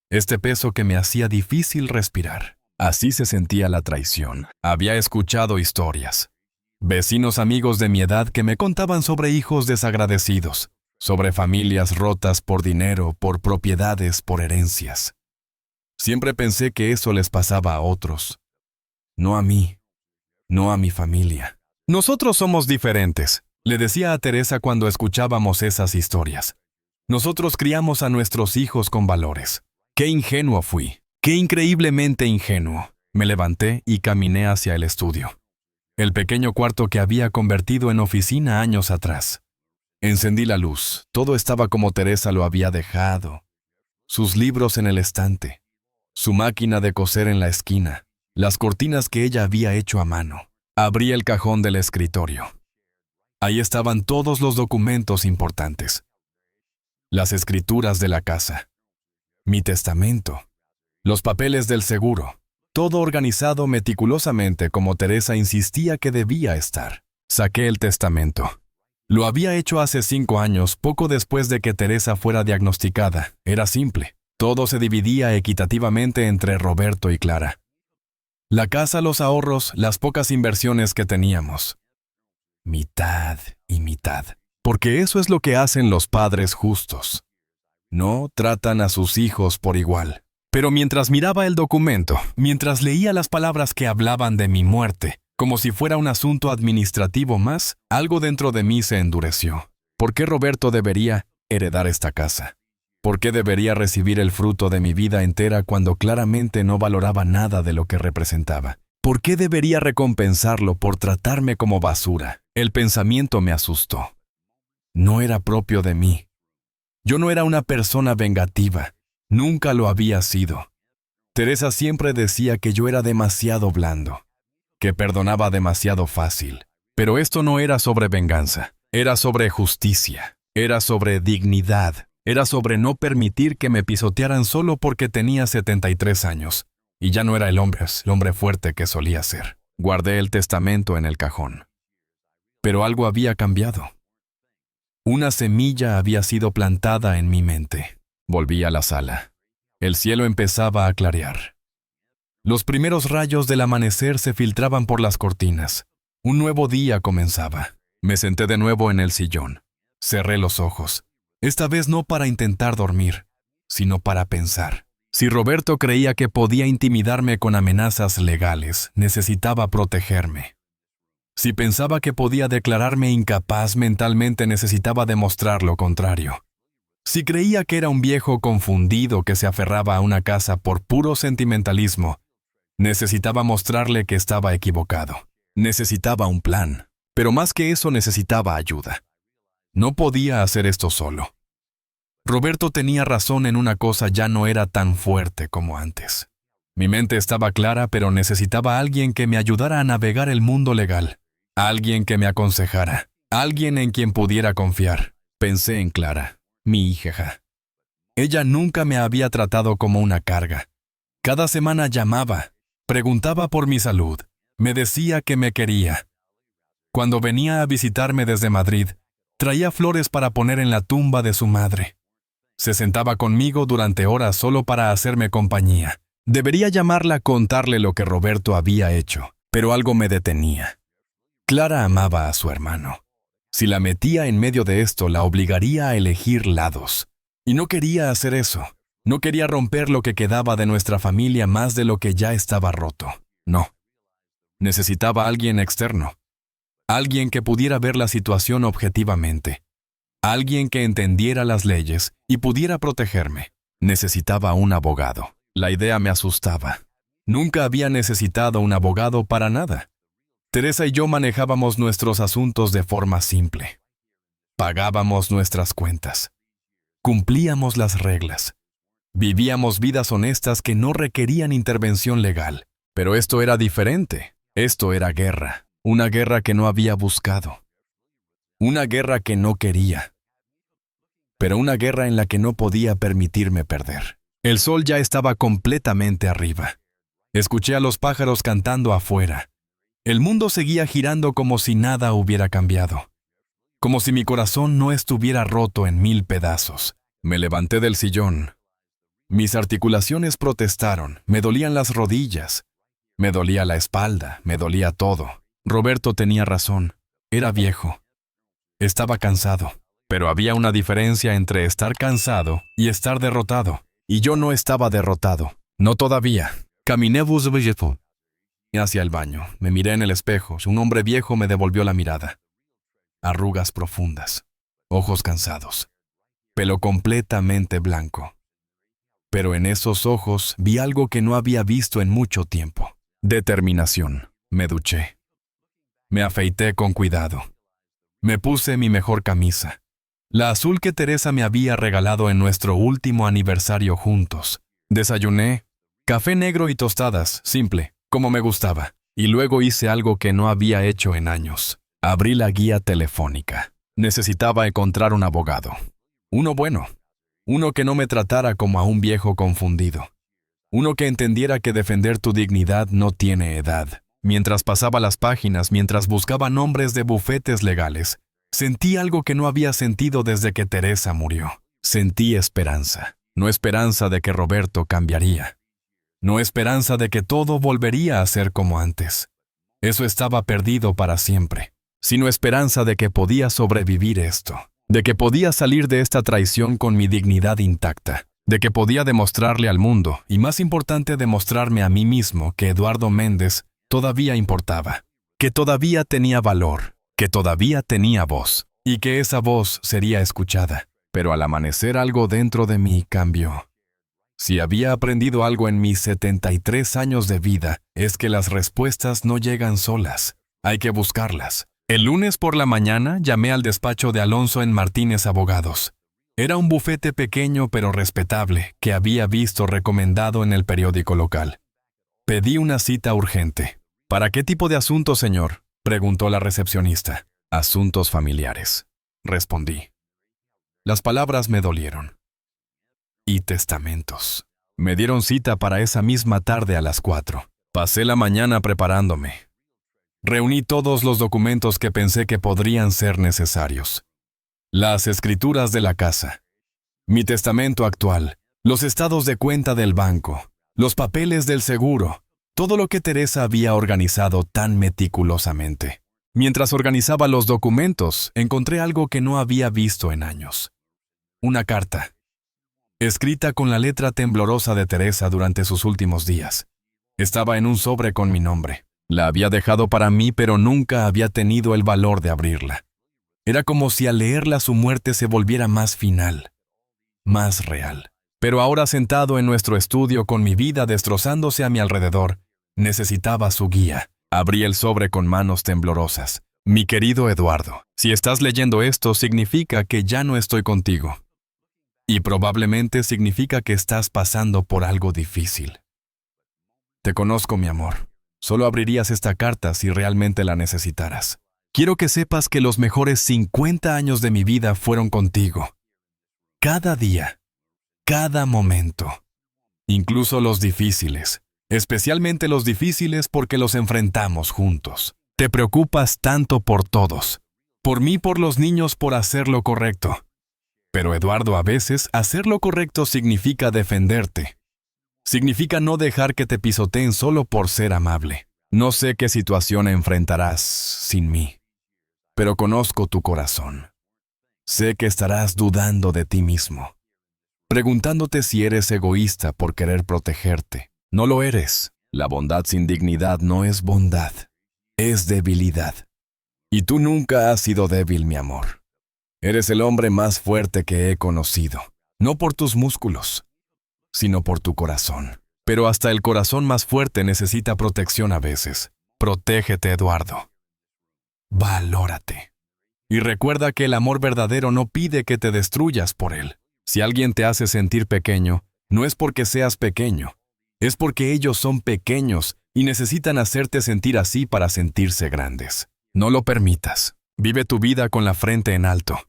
Este peso que me hacía difícil respirar. Así se sentía la traición. Había escuchado historias. Vecinos amigos de mi edad que me contaban sobre hijos desagradecidos, sobre familias rotas por dinero, por propiedades, por herencias. Siempre pensé que eso les pasaba a otros, no a mí, no a mi familia. Nosotros somos diferentes, le decía a Teresa cuando escuchábamos esas historias. Nosotros criamos a nuestros hijos con valores. ¡Qué ingenuo fui! ¡Qué increíblemente ingenuo! Me levanté y caminé hacia el estudio, el pequeño cuarto que había convertido en oficina años atrás. Encendí la luz. Todo estaba como Teresa lo había dejado. Sus libros en el estante, su máquina de coser en la esquina, las cortinas que ella había hecho a mano. Abrí el cajón del escritorio. Ahí estaban todos los documentos importantes. Las escrituras de la casa, mi testamento, los papeles del seguro, todo organizado meticulosamente como Teresa insistía que debía estar. Saqué el testamento. Lo había hecho hace 5 años, poco después de que Teresa fuera diagnosticada. Era simple. Todo se dividía equitativamente entre Roberto y Clara. La casa, los ahorros, las pocas inversiones que teníamos. Mitad y mitad. Porque eso es lo que hacen los padres justos. No tratan a sus hijos por igual. Pero mientras miraba el documento, mientras leía las palabras que hablaban de mi muerte, como si fuera un asunto administrativo más, algo dentro de mí se endureció. ¿Por qué Roberto debería heredar esta casa? ¿Por qué debería recibir el fruto de mi vida entera cuando claramente no valoraba nada de lo que representaba? ¿Por qué debería recompensarlo por tratarme como basura? El pensamiento me asustó. No era propio de mí. Yo no era una persona vengativa. Nunca lo había sido. Teresa siempre decía que yo era demasiado blando, que perdonaba demasiado fácil. Pero esto no era sobre venganza. Era sobre justicia. Era sobre dignidad. Era sobre no permitir que me pisotearan solo porque tenía 73 años. Y ya no era el hombre fuerte que solía ser. Guardé el testamento en el cajón. Pero algo había cambiado. Una semilla había sido plantada en mi mente. Volví a la sala. El cielo empezaba a clarear. Los primeros rayos del amanecer se filtraban por las cortinas. Un nuevo día comenzaba. Me senté de nuevo en el sillón. Cerré los ojos. Esta vez no para intentar dormir, sino para pensar. Si Roberto creía que podía intimidarme con amenazas legales, necesitaba protegerme. Si pensaba que podía declararme incapaz mentalmente, necesitaba demostrar lo contrario. Si creía que era un viejo confundido que se aferraba a una casa por puro sentimentalismo, necesitaba mostrarle que estaba equivocado. Necesitaba un plan, pero más que eso necesitaba ayuda. No podía hacer esto solo. Roberto tenía razón en una cosa: ya no era tan fuerte como antes. Mi mente estaba clara, pero necesitaba a alguien que me ayudara a navegar el mundo legal. Alguien que me aconsejara. Alguien en quien pudiera confiar. Pensé en Clara, mi hija. Ella nunca me había tratado como una carga. Cada semana llamaba, preguntaba por mi salud, me decía que me quería. Cuando venía a visitarme desde Madrid, traía flores para poner en la tumba de su madre. Se sentaba conmigo durante horas solo para hacerme compañía. Debería llamarla a contarle lo que Roberto había hecho, pero algo me detenía. Clara amaba a su hermano. Si la metía en medio de esto, la obligaría a elegir lados. Y no quería hacer eso. No quería romper lo que quedaba de nuestra familia más de lo que ya estaba roto. No. Necesitaba a alguien externo. Alguien que pudiera ver la situación objetivamente. Alguien que entendiera las leyes y pudiera protegerme. Necesitaba un abogado. La idea me asustaba. Nunca había necesitado un abogado para nada. Teresa y yo manejábamos nuestros asuntos de forma simple. Pagábamos nuestras cuentas. Cumplíamos las reglas. Vivíamos vidas honestas que no requerían intervención legal. Pero esto era diferente. Esto era guerra. Una guerra que no había buscado. Una guerra que no quería. Pero una guerra en la que no podía permitirme perder. El sol ya estaba completamente arriba. Escuché a los pájaros cantando afuera. El mundo seguía girando como si nada hubiera cambiado. Como si mi corazón no estuviera roto en 1000 pedazos. Me levanté del sillón. Mis articulaciones protestaron. Me dolían las rodillas. Me dolía la espalda. Me dolía todo. Roberto tenía razón. Era viejo. Estaba cansado. Pero había una diferencia entre estar cansado y estar derrotado. Y yo no estaba derrotado. No todavía. Caminé hacia el baño. Me miré en el espejo. Un hombre viejo me devolvió la mirada. Arrugas profundas. Ojos cansados. Pelo completamente blanco. Pero en esos ojos vi algo que no había visto en mucho tiempo. Determinación. Me duché. Me afeité con cuidado. Me puse mi mejor camisa. La azul que Teresa me había regalado en nuestro último aniversario juntos. Desayuné. Café negro y tostadas, simple, como me gustaba. Y luego hice algo que no había hecho en años. Abrí la guía telefónica. Necesitaba encontrar un abogado. Uno bueno. Uno que no me tratara como a un viejo confundido. Uno que entendiera que defender tu dignidad no tiene edad. Mientras pasaba las páginas, mientras buscaba nombres de bufetes legales, sentí algo que no había sentido desde que Teresa murió. Sentí esperanza. No esperanza de que Roberto cambiaría. No esperanza de que todo volvería a ser como antes. Eso estaba perdido para siempre. Sino esperanza de que podía sobrevivir esto. De que podía salir de esta traición con mi dignidad intacta. De que podía demostrarle al mundo, y más importante demostrarme a mí mismo, que Eduardo Méndez todavía importaba. Que todavía tenía valor. Que todavía tenía voz. Y que esa voz sería escuchada. Pero al amanecer algo dentro de mí cambió. Si había aprendido algo en mis 73 años de vida, es que las respuestas no llegan solas. Hay que buscarlas. El lunes por la mañana llamé al despacho de Alonso en Martínez Abogados. Era un bufete pequeño pero respetable que había visto recomendado en el periódico local. Pedí una cita urgente. ¿Para qué tipo de asuntos, señor?, preguntó la recepcionista. Asuntos familiares, respondí. Las palabras me dolieron. Y testamentos. Me dieron cita para esa misma tarde a las 4. Pasé la mañana preparándome. Reuní todos los documentos que pensé que podrían ser necesarios. Las escrituras de la casa, mi testamento actual, los estados de cuenta del banco, los papeles del seguro, todo lo que Teresa había organizado tan meticulosamente. Mientras organizaba los documentos, encontré algo que no había visto en años. Una carta, escrita con la letra temblorosa de Teresa durante sus últimos días. Estaba en un sobre con mi nombre. La había dejado para mí, pero nunca había tenido el valor de abrirla. Era como si al leerla su muerte se volviera más final, más real. Pero ahora sentado en nuestro estudio con mi vida destrozándose a mi alrededor, necesitaba su guía. Abrí el sobre con manos temblorosas. Mi querido Eduardo, si estás leyendo esto, significa que ya no estoy contigo. Y probablemente significa que estás pasando por algo difícil. Te conozco, mi amor. Solo abrirías esta carta si realmente la necesitaras. Quiero que sepas que los mejores 50 años de mi vida fueron contigo. Cada día, cada momento. Incluso los difíciles. Especialmente los difíciles porque los enfrentamos juntos. Te preocupas tanto por todos. Por mí, por los niños, por hacer lo correcto. Pero, Eduardo, a veces hacer lo correcto significa defenderte. Significa no dejar que te pisoteen solo por ser amable. No sé qué situación enfrentarás sin mí, pero conozco tu corazón. Sé que estarás dudando de ti mismo, preguntándote si eres egoísta por querer protegerte. No lo eres. La bondad sin dignidad no es bondad, es debilidad. Y tú nunca has sido débil, mi amor. Eres el hombre más fuerte que he conocido, no por tus músculos, sino por tu corazón. Pero hasta el corazón más fuerte necesita protección a veces. Protégete, Eduardo. Valórate. Y recuerda que el amor verdadero no pide que te destruyas por él. Si alguien te hace sentir pequeño, no es porque seas pequeño. Es porque ellos son pequeños y necesitan hacerte sentir así para sentirse grandes. No lo permitas. Vive tu vida con la frente en alto.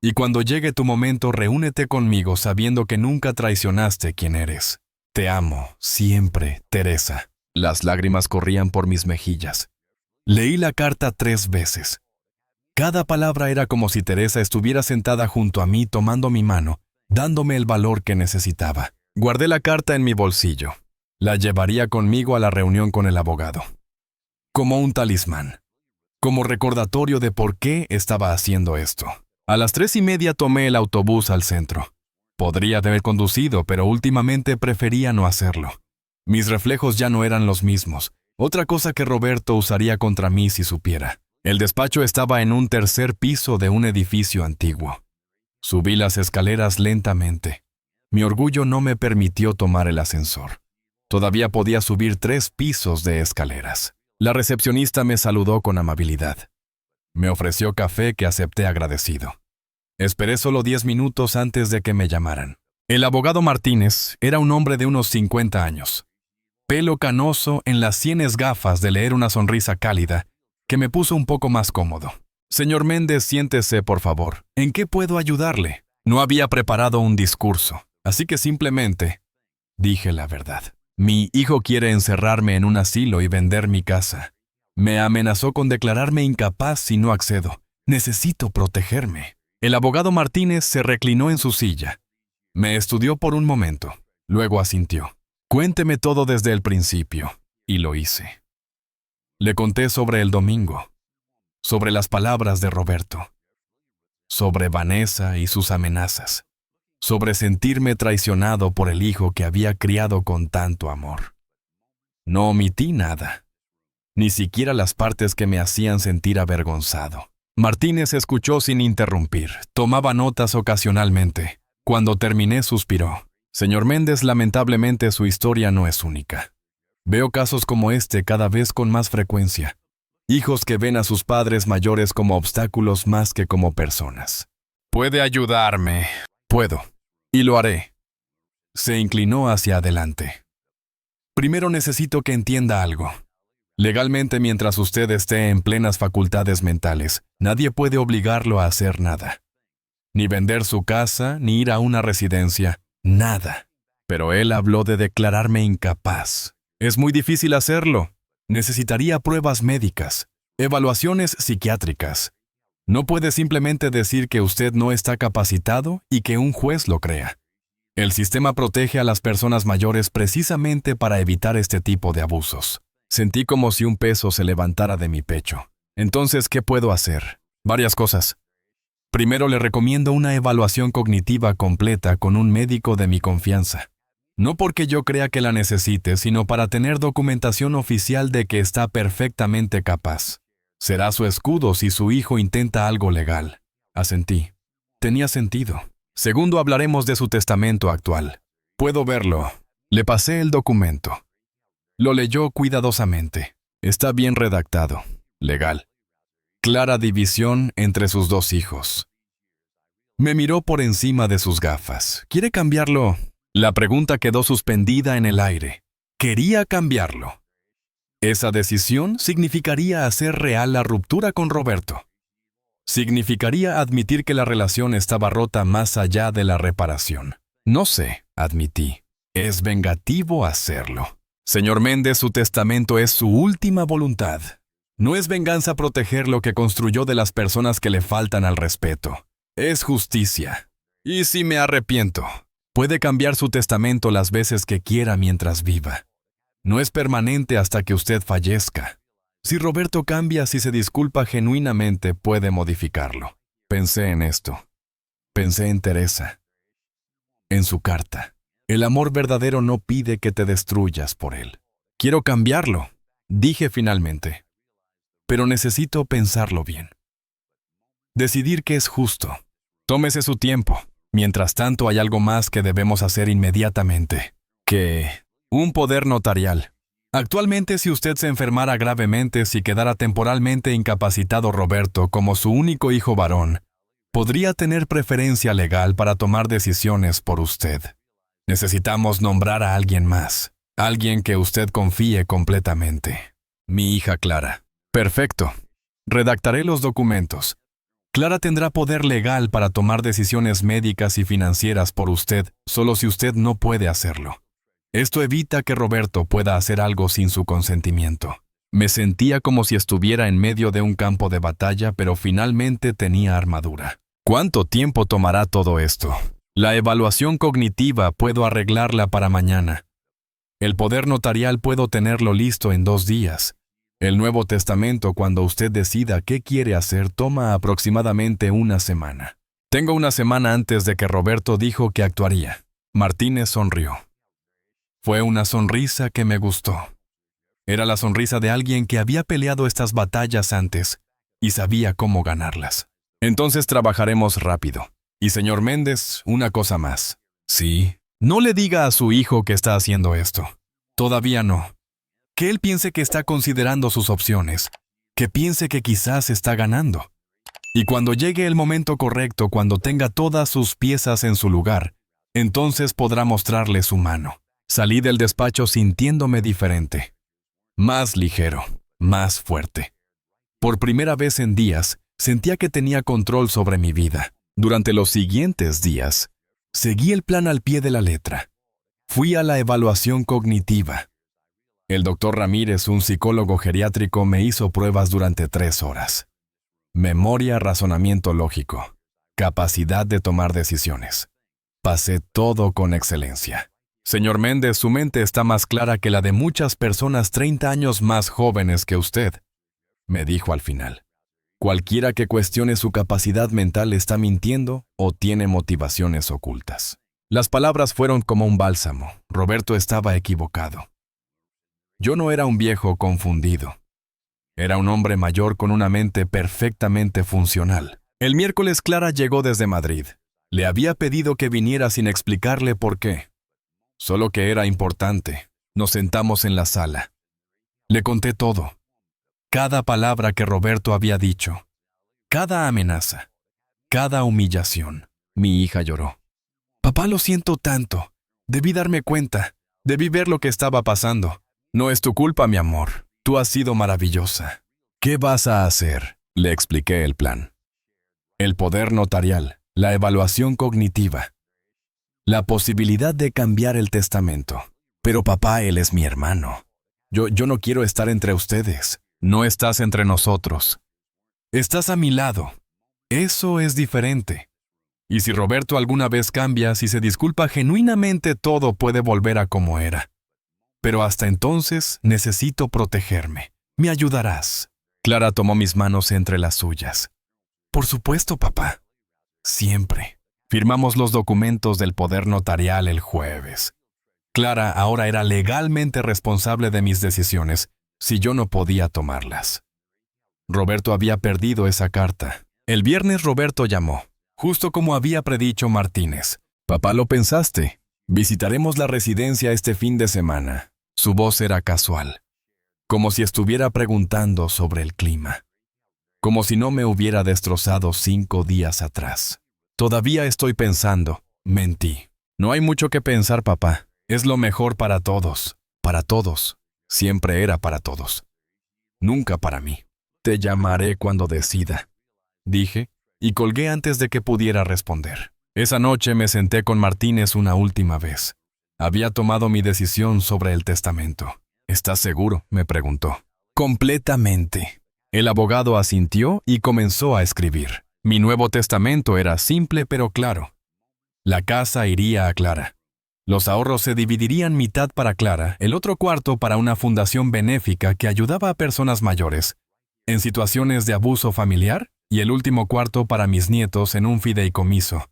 Y cuando llegue tu momento, reúnete conmigo sabiendo que nunca traicionaste quién eres. Te amo, siempre, Teresa. Las lágrimas corrían por mis mejillas. Leí la carta 3 veces. Cada palabra era como si Teresa estuviera sentada junto a mí tomando mi mano, dándome el valor que necesitaba. Guardé la carta en mi bolsillo. La llevaría conmigo a la reunión con el abogado. Como un talismán. como recordatorio de por qué estaba haciendo esto. A las 3:30 tomé el autobús al centro. Podría haber conducido, pero últimamente prefería no hacerlo. Mis reflejos ya no eran los mismos. Otra cosa que Roberto usaría contra mí si supiera. El despacho estaba en un tercer piso de un edificio antiguo. Subí las escaleras lentamente. Mi orgullo no me permitió tomar el ascensor. Todavía podía subir 3 pisos de escaleras. La recepcionista me saludó con amabilidad. Me ofreció café que acepté agradecido. Esperé solo 10 minutos antes de que me llamaran. El abogado Martínez era un hombre de unos 50 años. Pelo canoso, en las sienes gafas de leer una sonrisa cálida que me puso un poco más cómodo. Señor Méndez, siéntese, por favor. ¿En qué puedo ayudarle? No había preparado un discurso, así que simplemente dije la verdad. Mi hijo quiere encerrarme en un asilo y vender mi casa. Me amenazó con declararme incapaz si no accedo. Necesito protegerme. El abogado Martínez se reclinó en su silla. Me estudió por un momento. Luego asintió. Cuénteme todo desde el principio. Y lo hice. Le conté sobre el domingo, sobre las palabras de Roberto, sobre Vanessa y sus amenazas, sobre sentirme traicionado por el hijo que había criado con tanto amor. No omití nada, ni siquiera las partes que me hacían sentir avergonzado. Martínez escuchó sin interrumpir, tomaba notas ocasionalmente. Cuando terminé, suspiró. Señor Méndez, lamentablemente su historia no es única. Veo casos como este cada vez con más frecuencia. Hijos que ven a sus padres mayores como obstáculos más que como personas. ¿Puede ayudarme? Puedo. Y lo haré. Se inclinó hacia adelante. Primero necesito que entienda algo. Legalmente, mientras usted esté en plenas facultades mentales, nadie puede obligarlo a hacer nada. Ni vender su casa, ni ir a una residencia. Nada. Pero él habló de declararme incapaz. Es muy difícil hacerlo. Necesitaría pruebas médicas, evaluaciones psiquiátricas. No puede simplemente decir que usted no está capacitado y que un juez lo crea. El sistema protege a las personas mayores precisamente para evitar este tipo de abusos. Sentí como si un peso se levantara de mi pecho. Entonces, ¿qué puedo hacer? Varias cosas. Primero, le recomiendo una evaluación cognitiva completa con un médico de mi confianza. No porque yo crea que la necesite, sino para tener documentación oficial de que está perfectamente capaz. Será su escudo si su hijo intenta algo legal. Asentí. Tenía sentido. Segundo, hablaremos de su testamento actual. Puedo verlo. Le pasé el documento. Lo leyó cuidadosamente. Está bien redactado. Legal. Clara división entre sus 2 hijos. Me miró por encima de sus gafas. ¿Quiere cambiarlo? La pregunta quedó suspendida en el aire. Quería cambiarlo. Esa decisión significaría hacer real la ruptura con Roberto. Significaría admitir que la relación estaba rota más allá de la reparación. No sé, admití. Es vengativo hacerlo. Señor Méndez, su testamento es su última voluntad. No es venganza proteger lo que construyó de las personas que le faltan al respeto. Es justicia. ¿Y si me arrepiento? Puede cambiar su testamento las veces que quiera mientras viva. No es permanente hasta que usted fallezca. Si Roberto cambia, si se disculpa genuinamente, puede modificarlo. Pensé en esto. Pensé en Teresa. En su carta. El amor verdadero no pide que te destruyas por él. Quiero cambiarlo, dije finalmente. Pero necesito pensarlo bien. Decidir qué es justo. Tómese su tiempo. Mientras tanto, hay algo más que debemos hacer inmediatamente. Un poder notarial. Actualmente, si usted se enfermara gravemente, si quedara temporalmente incapacitado Roberto como su único hijo varón, podría tener preferencia legal para tomar decisiones por usted. Necesitamos nombrar a alguien más. Alguien que usted confíe completamente. Mi hija Clara. Perfecto. Redactaré los documentos. Clara tendrá poder legal para tomar decisiones médicas y financieras por usted, solo si usted no puede hacerlo. Esto evita que Roberto pueda hacer algo sin su consentimiento. Me sentía como si estuviera en medio de un campo de batalla, pero finalmente tenía armadura. ¿Cuánto tiempo tomará todo esto? La evaluación cognitiva puedo arreglarla para mañana. El poder notarial puedo tenerlo listo en 2 días. El Nuevo Testamento, cuando usted decida qué quiere hacer, toma aproximadamente una semana. Tengo una semana antes de que Roberto dijo que actuaría. Martínez sonrió. Fue una sonrisa que me gustó. Era la sonrisa de alguien que había peleado estas batallas antes y sabía cómo ganarlas. Entonces trabajaremos rápido. Y señor Méndez, una cosa más. Sí, no le diga a su hijo que está haciendo esto. Todavía no. Que él piense que está considerando sus opciones. Que piense que quizás está ganando. Y cuando llegue el momento correcto, cuando tenga todas sus piezas en su lugar, entonces podrá mostrarle su mano. Salí del despacho sintiéndome diferente. Más ligero, más fuerte. Por primera vez en días, sentía que tenía control sobre mi vida. Durante los siguientes días, seguí el plan al pie de la letra. Fui a la evaluación cognitiva. El doctor Ramírez, un psicólogo geriátrico, me hizo pruebas durante 3 horas. Memoria, razonamiento lógico, capacidad de tomar decisiones. Pasé todo con excelencia. Señor Méndez, su mente está más clara que la de muchas personas 30 años más jóvenes que usted, me dijo al final. Cualquiera que cuestione su capacidad mental está mintiendo o tiene motivaciones ocultas. Las palabras fueron como un bálsamo. Roberto estaba equivocado. Yo no era un viejo confundido. Era un hombre mayor con una mente perfectamente funcional. El miércoles Clara llegó desde Madrid. Le había pedido que viniera sin explicarle por qué. Solo que era importante. Nos sentamos en la sala. Le conté todo. Cada palabra que Roberto había dicho. Cada amenaza. Cada humillación. Mi hija lloró. Papá, lo siento tanto. Debí darme cuenta. Debí ver lo que estaba pasando. No es tu culpa, mi amor. Tú has sido maravillosa. ¿Qué vas a hacer? Le expliqué el plan. El poder notarial, la evaluación cognitiva, la posibilidad de cambiar el testamento. Pero papá, él es mi hermano. Yo no quiero estar entre ustedes. No estás entre nosotros. Estás a mi lado. Eso es diferente. Y si Roberto alguna vez cambia, si se disculpa genuinamente, todo puede volver a como era. Pero hasta entonces necesito protegerme. ¿Me ayudarás? Clara tomó mis manos entre las suyas. Por supuesto, papá. Siempre. Firmamos los documentos del poder notarial el jueves. Clara ahora era legalmente responsable de mis decisiones, si yo no podía tomarlas. Roberto había perdido esa carta. El viernes Roberto llamó, justo como había predicho Martínez. Papá, ¿lo pensaste? Visitaremos la residencia este fin de semana. Su voz era casual, como si estuviera preguntando sobre el clima. Como si no me hubiera destrozado 5 días atrás. Todavía estoy pensando, mentí. No hay mucho que pensar, papá. Es lo mejor para todos. Para todos. Siempre era para todos. Nunca para mí. Te llamaré cuando decida, dije, y colgué antes de que pudiera responder. Esa noche me senté con Martínez una última vez. Había tomado mi decisión sobre el testamento. ¿Estás seguro?, me preguntó. Completamente. El abogado asintió y comenzó a escribir. Mi nuevo testamento era simple pero claro. La casa iría a Clara. Los ahorros se dividirían mitad para Clara, el otro cuarto para una fundación benéfica que ayudaba a personas mayores en situaciones de abuso familiar, y el último cuarto para mis nietos en un fideicomiso,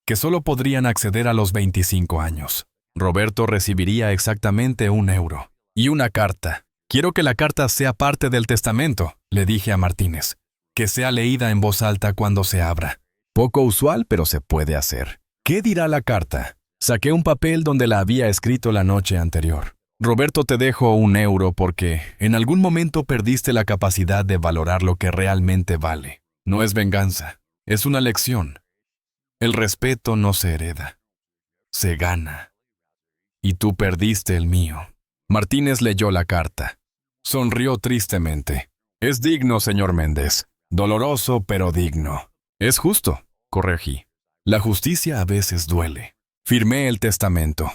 que solo podrían acceder a los 25 años. Roberto recibiría exactamente 1 euro. Y una carta. Quiero que la carta sea parte del testamento, le dije a Martínez. Que sea leída en voz alta cuando se abra. Poco usual, pero se puede hacer. ¿Qué dirá la carta? Saqué un papel donde la había escrito la noche anterior. Roberto, te dejo 1 euro porque en algún momento perdiste la capacidad de valorar lo que realmente vale. No es venganza, es una lección. El respeto no se hereda, se gana. Y tú perdiste el mío. Martínez leyó la carta. Sonrió tristemente. Es digno, señor Méndez. Doloroso, pero digno. Es justo, corregí. La justicia a veces duele. Firmé el testamento.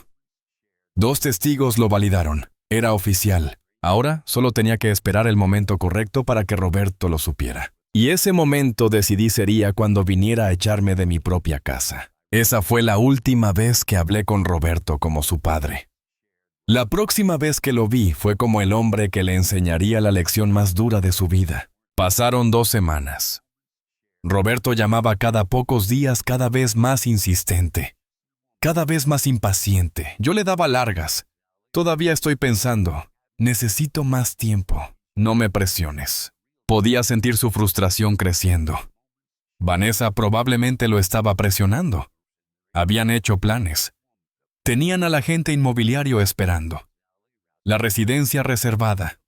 2 testigos lo validaron. Era oficial. Ahora solo tenía que esperar el momento correcto para que Roberto lo supiera. Y ese momento decidí sería cuando viniera a echarme de mi propia casa. Esa fue la última vez que hablé con Roberto como su padre. La próxima vez que lo vi fue como el hombre que le enseñaría la lección más dura de su vida. Pasaron 2 semanas. Roberto llamaba cada pocos días, cada vez más insistente, cada vez más impaciente. Yo le daba largas. Todavía estoy pensando, necesito más tiempo. No me presiones. Podía sentir su frustración creciendo. Vanessa probablemente lo estaba presionando. Habían hecho planes. Tenían al agente inmobiliario esperando. La residencia reservada.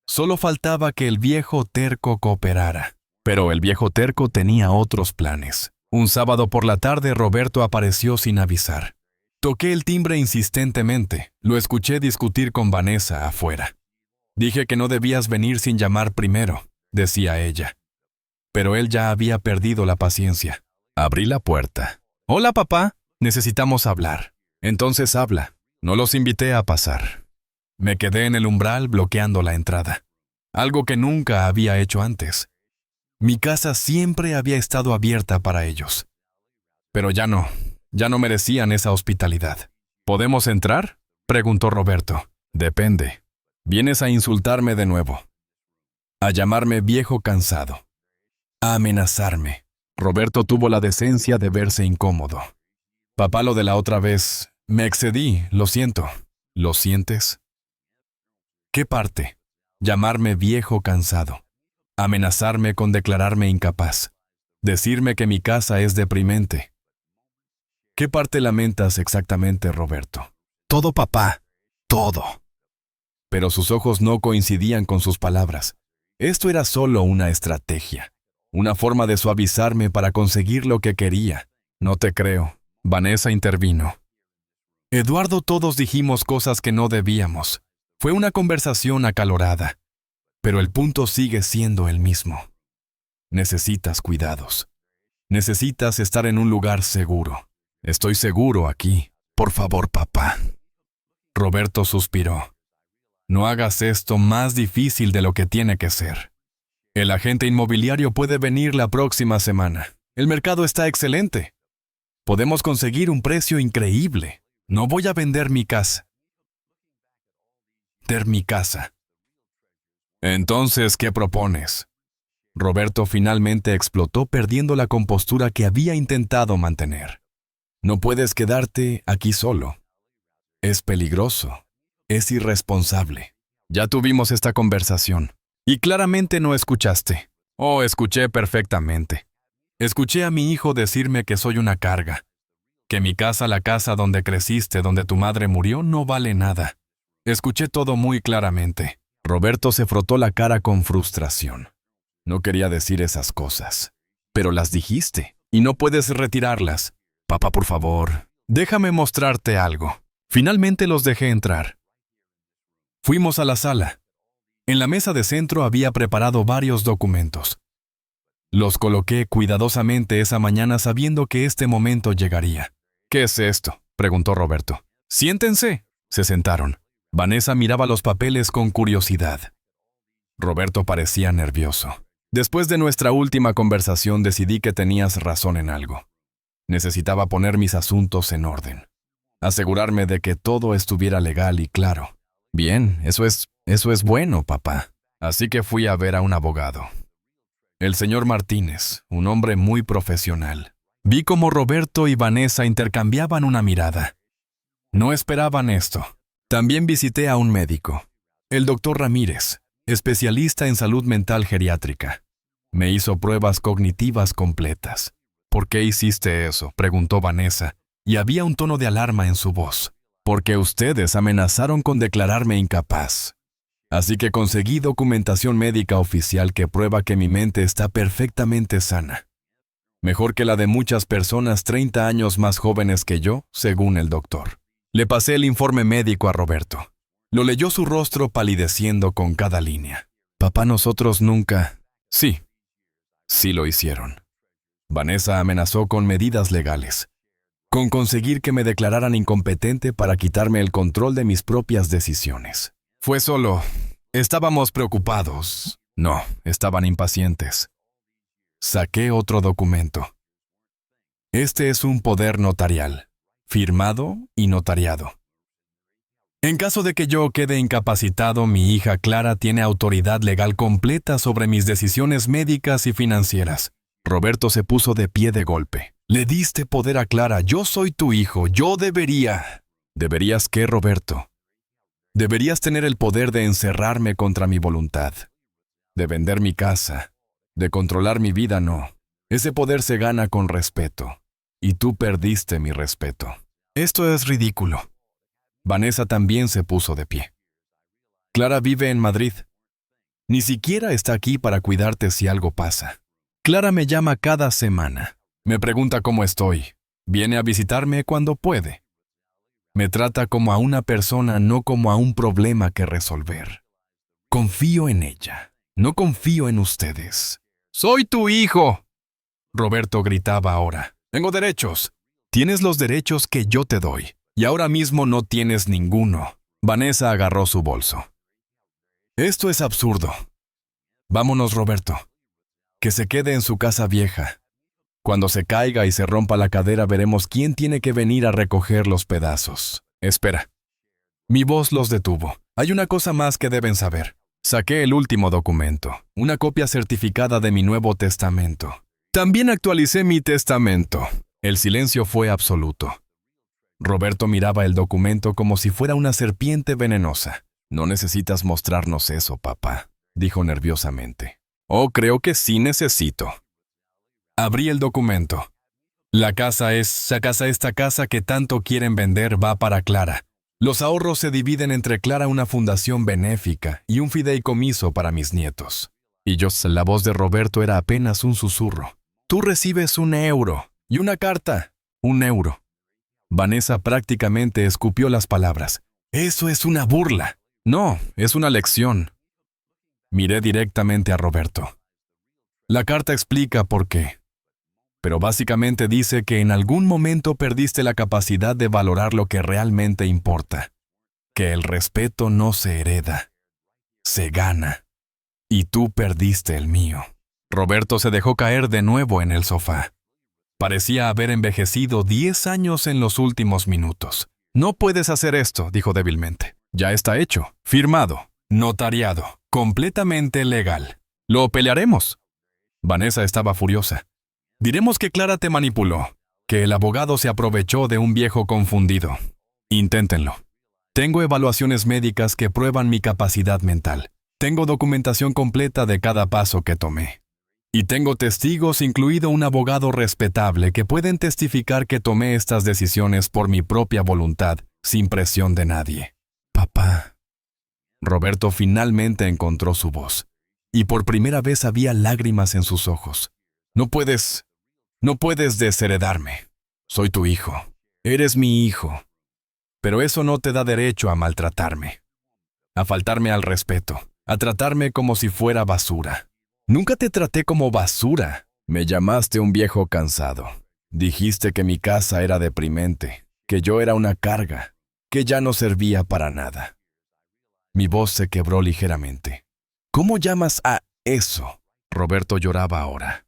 Solo faltaba que el viejo terco cooperara. Pero el viejo terco tenía otros planes. Un sábado por la tarde Roberto apareció sin avisar. Toqué el timbre insistentemente. Lo escuché discutir con Vanessa afuera. Dije que no debías venir sin llamar primero, decía ella. Pero él ya había perdido la paciencia. Abrí la puerta. Hola, papá. Necesitamos hablar. Entonces habla. No los invité a pasar. Me quedé en el umbral bloqueando la entrada. Algo que nunca había hecho antes. Mi casa siempre había estado abierta para ellos. Pero ya no merecían esa hospitalidad. ¿Podemos entrar?, preguntó Roberto. Depende. ¿Vienes a insultarme de nuevo? A llamarme viejo cansado. A amenazarme. Roberto tuvo la decencia de verse incómodo. Papá, lo de la otra vez, me excedí, lo siento. ¿Lo sientes? ¿Qué parte? Llamarme viejo cansado. Amenazarme con declararme incapaz. Decirme que mi casa es deprimente. ¿Qué parte lamentas exactamente, Roberto? Todo, papá. Todo. Pero sus ojos no coincidían con sus palabras. Esto era solo una estrategia. Una forma de suavizarme para conseguir lo que quería. No te creo. Vanessa intervino. Eduardo, todos dijimos cosas que no debíamos. Fue una conversación acalorada. Pero el punto sigue siendo el mismo. Necesitas cuidados. Necesitas estar en un lugar seguro. Estoy seguro aquí. Por favor, papá. Roberto suspiró. No hagas esto más difícil de lo que tiene que ser. El agente inmobiliario puede venir la próxima semana. El mercado está excelente. Podemos conseguir un precio increíble. No voy a vender mi casa. Entonces, ¿qué propones? Roberto finalmente explotó, perdiendo la compostura que había intentado mantener. No puedes quedarte aquí solo. Es peligroso. Es irresponsable. Ya tuvimos esta conversación. Y claramente no escuchaste. Oh, escuché perfectamente. Escuché a mi hijo decirme que soy una carga. Que mi casa, la casa donde creciste, donde tu madre murió, no vale nada. Escuché todo muy claramente. Roberto se frotó la cara con frustración. No quería decir esas cosas. Pero las dijiste, y no puedes retirarlas. Papá, por favor, déjame mostrarte algo. Finalmente los dejé entrar. Fuimos a la sala. En la mesa de centro había preparado varios documentos. Los coloqué cuidadosamente esa mañana sabiendo que este momento llegaría. ¿Qué es esto?, preguntó Roberto. Siéntense. Se sentaron. Vanessa miraba los papeles con curiosidad. Roberto parecía nervioso. Después de nuestra última conversación decidí que tenías razón en algo. Necesitaba poner mis asuntos en orden. Asegurarme de que todo estuviera legal y claro. Bien, eso es bueno, papá. Así que fui a ver a un abogado. El señor Martínez, un hombre muy profesional. Vi cómo Roberto y Vanessa intercambiaban una mirada. No esperaban esto. También visité a un médico, el doctor Ramírez, especialista en salud mental geriátrica. Me hizo pruebas cognitivas completas. ¿Por qué hiciste eso?, preguntó Vanessa, y había un tono de alarma en su voz. Porque ustedes amenazaron con declararme incapaz. Así que conseguí documentación médica oficial que prueba que mi mente está perfectamente sana. Mejor que la de muchas personas 30 años más jóvenes que yo, según el doctor. Le pasé el informe médico a Roberto. Lo leyó, su rostro palideciendo con cada línea. Papá, nosotros nunca... Sí lo hicieron. Vanessa amenazó con medidas legales. Con conseguir que me declararan incompetente para quitarme el control de mis propias decisiones. Fue solo... Estábamos preocupados. No, estaban impacientes. Saqué otro documento. Este es un poder notarial, firmado y notariado. En caso de que yo quede incapacitado, mi hija Clara tiene autoridad legal completa sobre mis decisiones médicas y financieras. Roberto se puso de pie de golpe. Le diste poder a Clara. Yo soy tu hijo. Yo debería. ¿Deberías qué, Roberto? Deberías tener el poder de encerrarme contra mi voluntad. De vender mi casa. De controlar mi vida, no. Ese poder se gana con respeto. Y tú perdiste mi respeto. Esto es ridículo. Vanessa también se puso de pie. Clara vive en Madrid. Ni siquiera está aquí para cuidarte si algo pasa. Clara me llama cada semana. Me pregunta cómo estoy. Viene a visitarme cuando puede. Me trata como a una persona, no como a un problema que resolver. Confío en ella. No confío en ustedes. ¡Soy tu hijo!, Roberto gritaba ahora. Tengo derechos. Tienes los derechos que yo te doy. Y ahora mismo no tienes ninguno. Vanessa agarró su bolso. Esto es absurdo. Vámonos, Roberto. Que se quede en su casa vieja. Cuando se caiga y se rompa la cadera, veremos quién tiene que venir a recoger los pedazos. Espera. Mi voz los detuvo. Hay una cosa más que deben saber. Saqué el último documento, una copia certificada de mi Nuevo Testamento. También actualicé mi testamento. El silencio fue absoluto. Roberto miraba el documento como si fuera una serpiente venenosa. No necesitas mostrarnos eso, papá, dijo nerviosamente. Oh, creo que sí necesito. Abrí el documento. Esta casa que tanto quieren vender va para Clara. Los ahorros se dividen entre Clara, una fundación benéfica, y un fideicomiso para mis nietos. Y la voz de Roberto era apenas un susurro. Tú recibes 1 euro. Y una carta. 1 euro. Vanessa prácticamente escupió las palabras. Eso es una burla. No, es una lección. Miré directamente a Roberto. La carta explica por qué. Pero básicamente dice que en algún momento perdiste la capacidad de valorar lo que realmente importa. Que el respeto no se hereda. Se gana. Y tú perdiste el mío. Roberto se dejó caer de nuevo en el sofá. Parecía haber envejecido 10 años en los últimos minutos. No puedes hacer esto, dijo débilmente. Ya está hecho, firmado, notariado, completamente legal. Lo pelearemos. Vanessa estaba furiosa. Diremos que Clara te manipuló, que el abogado se aprovechó de un viejo confundido. Inténtenlo. Tengo evaluaciones médicas que prueban mi capacidad mental. Tengo documentación completa de cada paso que tomé. Y tengo testigos, incluido un abogado respetable, que pueden testificar que tomé estas decisiones por mi propia voluntad, sin presión de nadie. Papá. Roberto finalmente encontró su voz, y por primera vez había lágrimas en sus ojos. No puedes desheredarme. Soy tu hijo. Eres mi hijo. Pero eso no te da derecho a maltratarme, a faltarme al respeto, a tratarme como si fuera basura. Nunca te traté como basura. Me llamaste un viejo cansado. Dijiste que mi casa era deprimente, que yo era una carga, que ya no servía para nada. Mi voz se quebró ligeramente. ¿Cómo llamas a eso? Roberto lloraba ahora.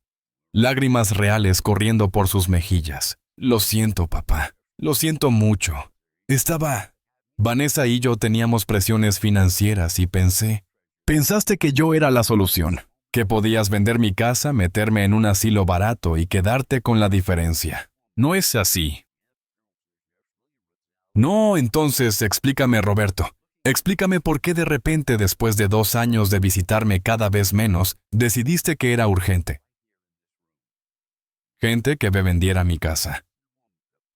Lágrimas reales corriendo por sus mejillas. Lo siento, papá. Lo siento mucho. Vanessa y yo teníamos presiones financieras y pensaste que yo era la solución. Que podías vender mi casa, meterme en un asilo barato y quedarte con la diferencia. No es así. No, entonces explícame, Roberto. Explícame por qué de repente, después de 2 años de visitarme cada vez menos, decidiste que era urgente. Gente que me vendiera mi casa.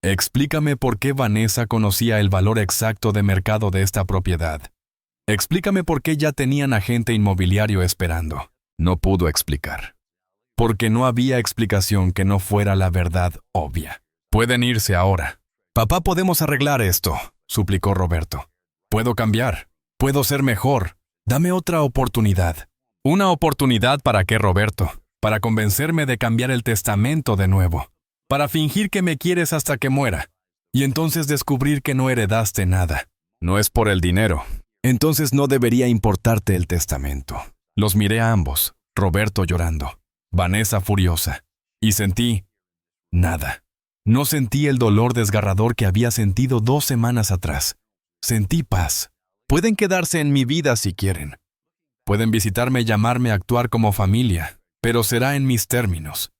Explícame por qué Vanessa conocía el valor exacto de mercado de esta propiedad. Explícame por qué ya tenían agente inmobiliario esperando. No pudo explicar. Porque no había explicación que no fuera la verdad obvia. Pueden irse ahora. Papá, podemos arreglar esto, suplicó Roberto. Puedo cambiar. Puedo ser mejor. Dame otra oportunidad. ¿Una oportunidad para qué, Roberto? Para convencerme de cambiar el testamento de nuevo. Para fingir que me quieres hasta que muera. Y entonces descubrir que no heredaste nada. No es por el dinero. Entonces no debería importarte el testamento. Los miré a ambos, Roberto llorando, Vanessa furiosa, y sentí nada. No sentí el dolor desgarrador que había sentido 2 semanas atrás. Sentí paz. Pueden quedarse en mi vida si quieren. Pueden visitarme y llamarme a actuar como familia, pero será en mis términos.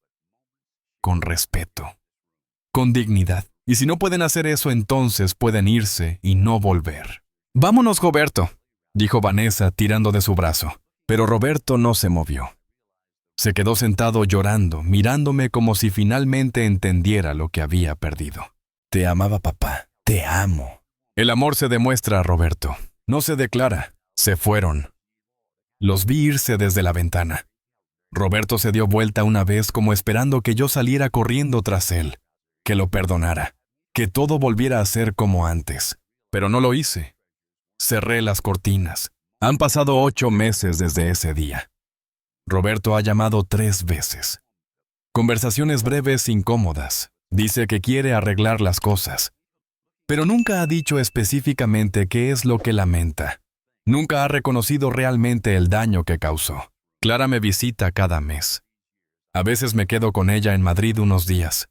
Con respeto. Con dignidad. Y si no pueden hacer eso, entonces pueden irse y no volver. «Vámonos, Roberto», dijo Vanessa tirando de su brazo. Pero Roberto no se movió. Se quedó sentado llorando, mirándome como si finalmente entendiera lo que había perdido. «Te amaba, papá. Te amo». El amor se demuestra, Roberto. No se declara. Se fueron. Los vi irse desde la ventana. Roberto se dio vuelta una vez como esperando que yo saliera corriendo tras él, que lo perdonara, que todo volviera a ser como antes. Pero no lo hice. Cerré las cortinas. Han pasado 8 meses desde ese día. Roberto ha llamado 3 veces. Conversaciones breves, incómodas. Dice que quiere arreglar las cosas. Pero nunca ha dicho específicamente qué es lo que lamenta. Nunca ha reconocido realmente el daño que causó. Clara me visita cada mes. A veces me quedo con ella en Madrid unos días.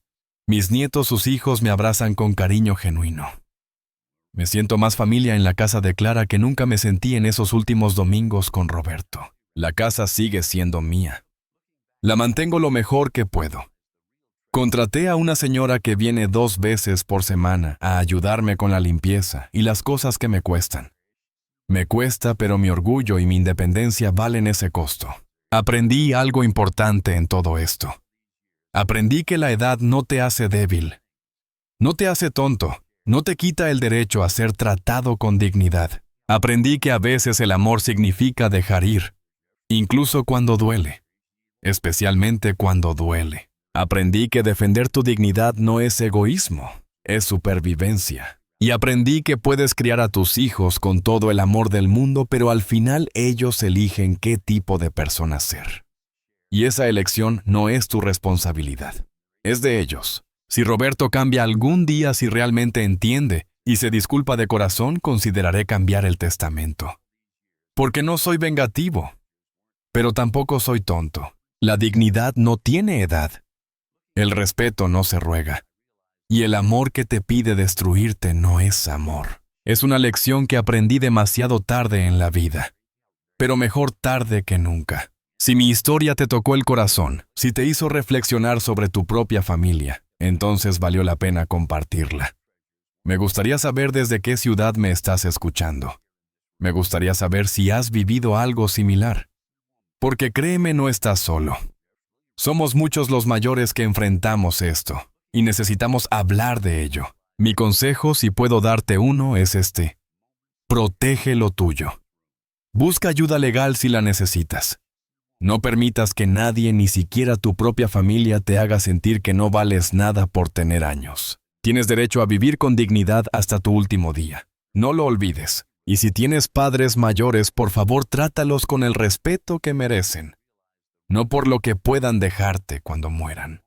Mis nietos, sus hijos, me abrazan con cariño genuino. Me siento más familia en la casa de Clara que nunca me sentí en esos últimos domingos con Roberto. La casa sigue siendo mía. La mantengo lo mejor que puedo. Contraté a una señora que viene 2 veces por semana a ayudarme con la limpieza y las cosas que me cuestan. Me cuesta, pero mi orgullo y mi independencia valen ese costo. Aprendí algo importante en todo esto. Aprendí que la edad no te hace débil. No te hace tonto. No te quita el derecho a ser tratado con dignidad. Aprendí que a veces el amor significa dejar ir, incluso cuando duele. Especialmente cuando duele. Aprendí que defender tu dignidad no es egoísmo, es supervivencia. Y aprendí que puedes criar a tus hijos con todo el amor del mundo, pero al final ellos eligen qué tipo de persona ser. Y esa elección no es tu responsabilidad, es de ellos. Si Roberto cambia algún día, si realmente entiende y se disculpa de corazón, consideraré cambiar el testamento. Porque no soy vengativo, pero tampoco soy tonto. La dignidad no tiene edad. El respeto no se ruega. Y el amor que te pide destruirte no es amor. Es una lección que aprendí demasiado tarde en la vida. Pero mejor tarde que nunca. Si mi historia te tocó el corazón, si te hizo reflexionar sobre tu propia familia, entonces valió la pena compartirla. Me gustaría saber desde qué ciudad me estás escuchando. Me gustaría saber si has vivido algo similar. Porque créeme, no estás solo. Somos muchos los mayores que enfrentamos esto. Y necesitamos hablar de ello. Mi consejo, si puedo darte uno, es este. Protege lo tuyo. Busca ayuda legal si la necesitas. No permitas que nadie, ni siquiera tu propia familia, te haga sentir que no vales nada por tener años. Tienes derecho a vivir con dignidad hasta tu último día. No lo olvides. Y si tienes padres mayores, por favor, trátalos con el respeto que merecen. No por lo que puedan dejarte cuando mueran,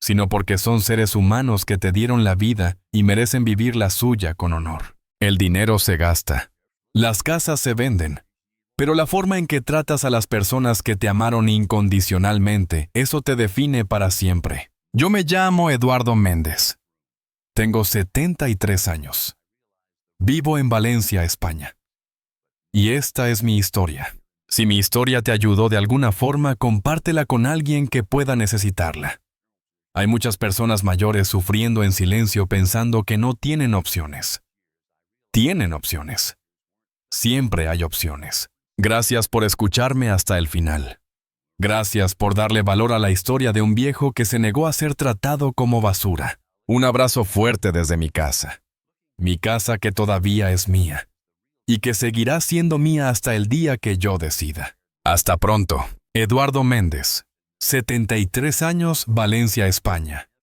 sino porque son seres humanos que te dieron la vida y merecen vivir la suya con honor. El dinero se gasta. Las casas se venden. Pero la forma en que tratas a las personas que te amaron incondicionalmente, eso te define para siempre. Yo me llamo Eduardo Méndez. Tengo 73 años. Vivo en Valencia, España. Y esta es mi historia. Si mi historia te ayudó de alguna forma, compártela con alguien que pueda necesitarla. Hay muchas personas mayores sufriendo en silencio pensando que no tienen opciones. Tienen opciones. Siempre hay opciones. Gracias por escucharme hasta el final. Gracias por darle valor a la historia de un viejo que se negó a ser tratado como basura. Un abrazo fuerte desde mi casa. Mi casa que todavía es mía. Y que seguirá siendo mía hasta el día que yo decida. Hasta pronto. Eduardo Méndez. 73 años, Valencia, España.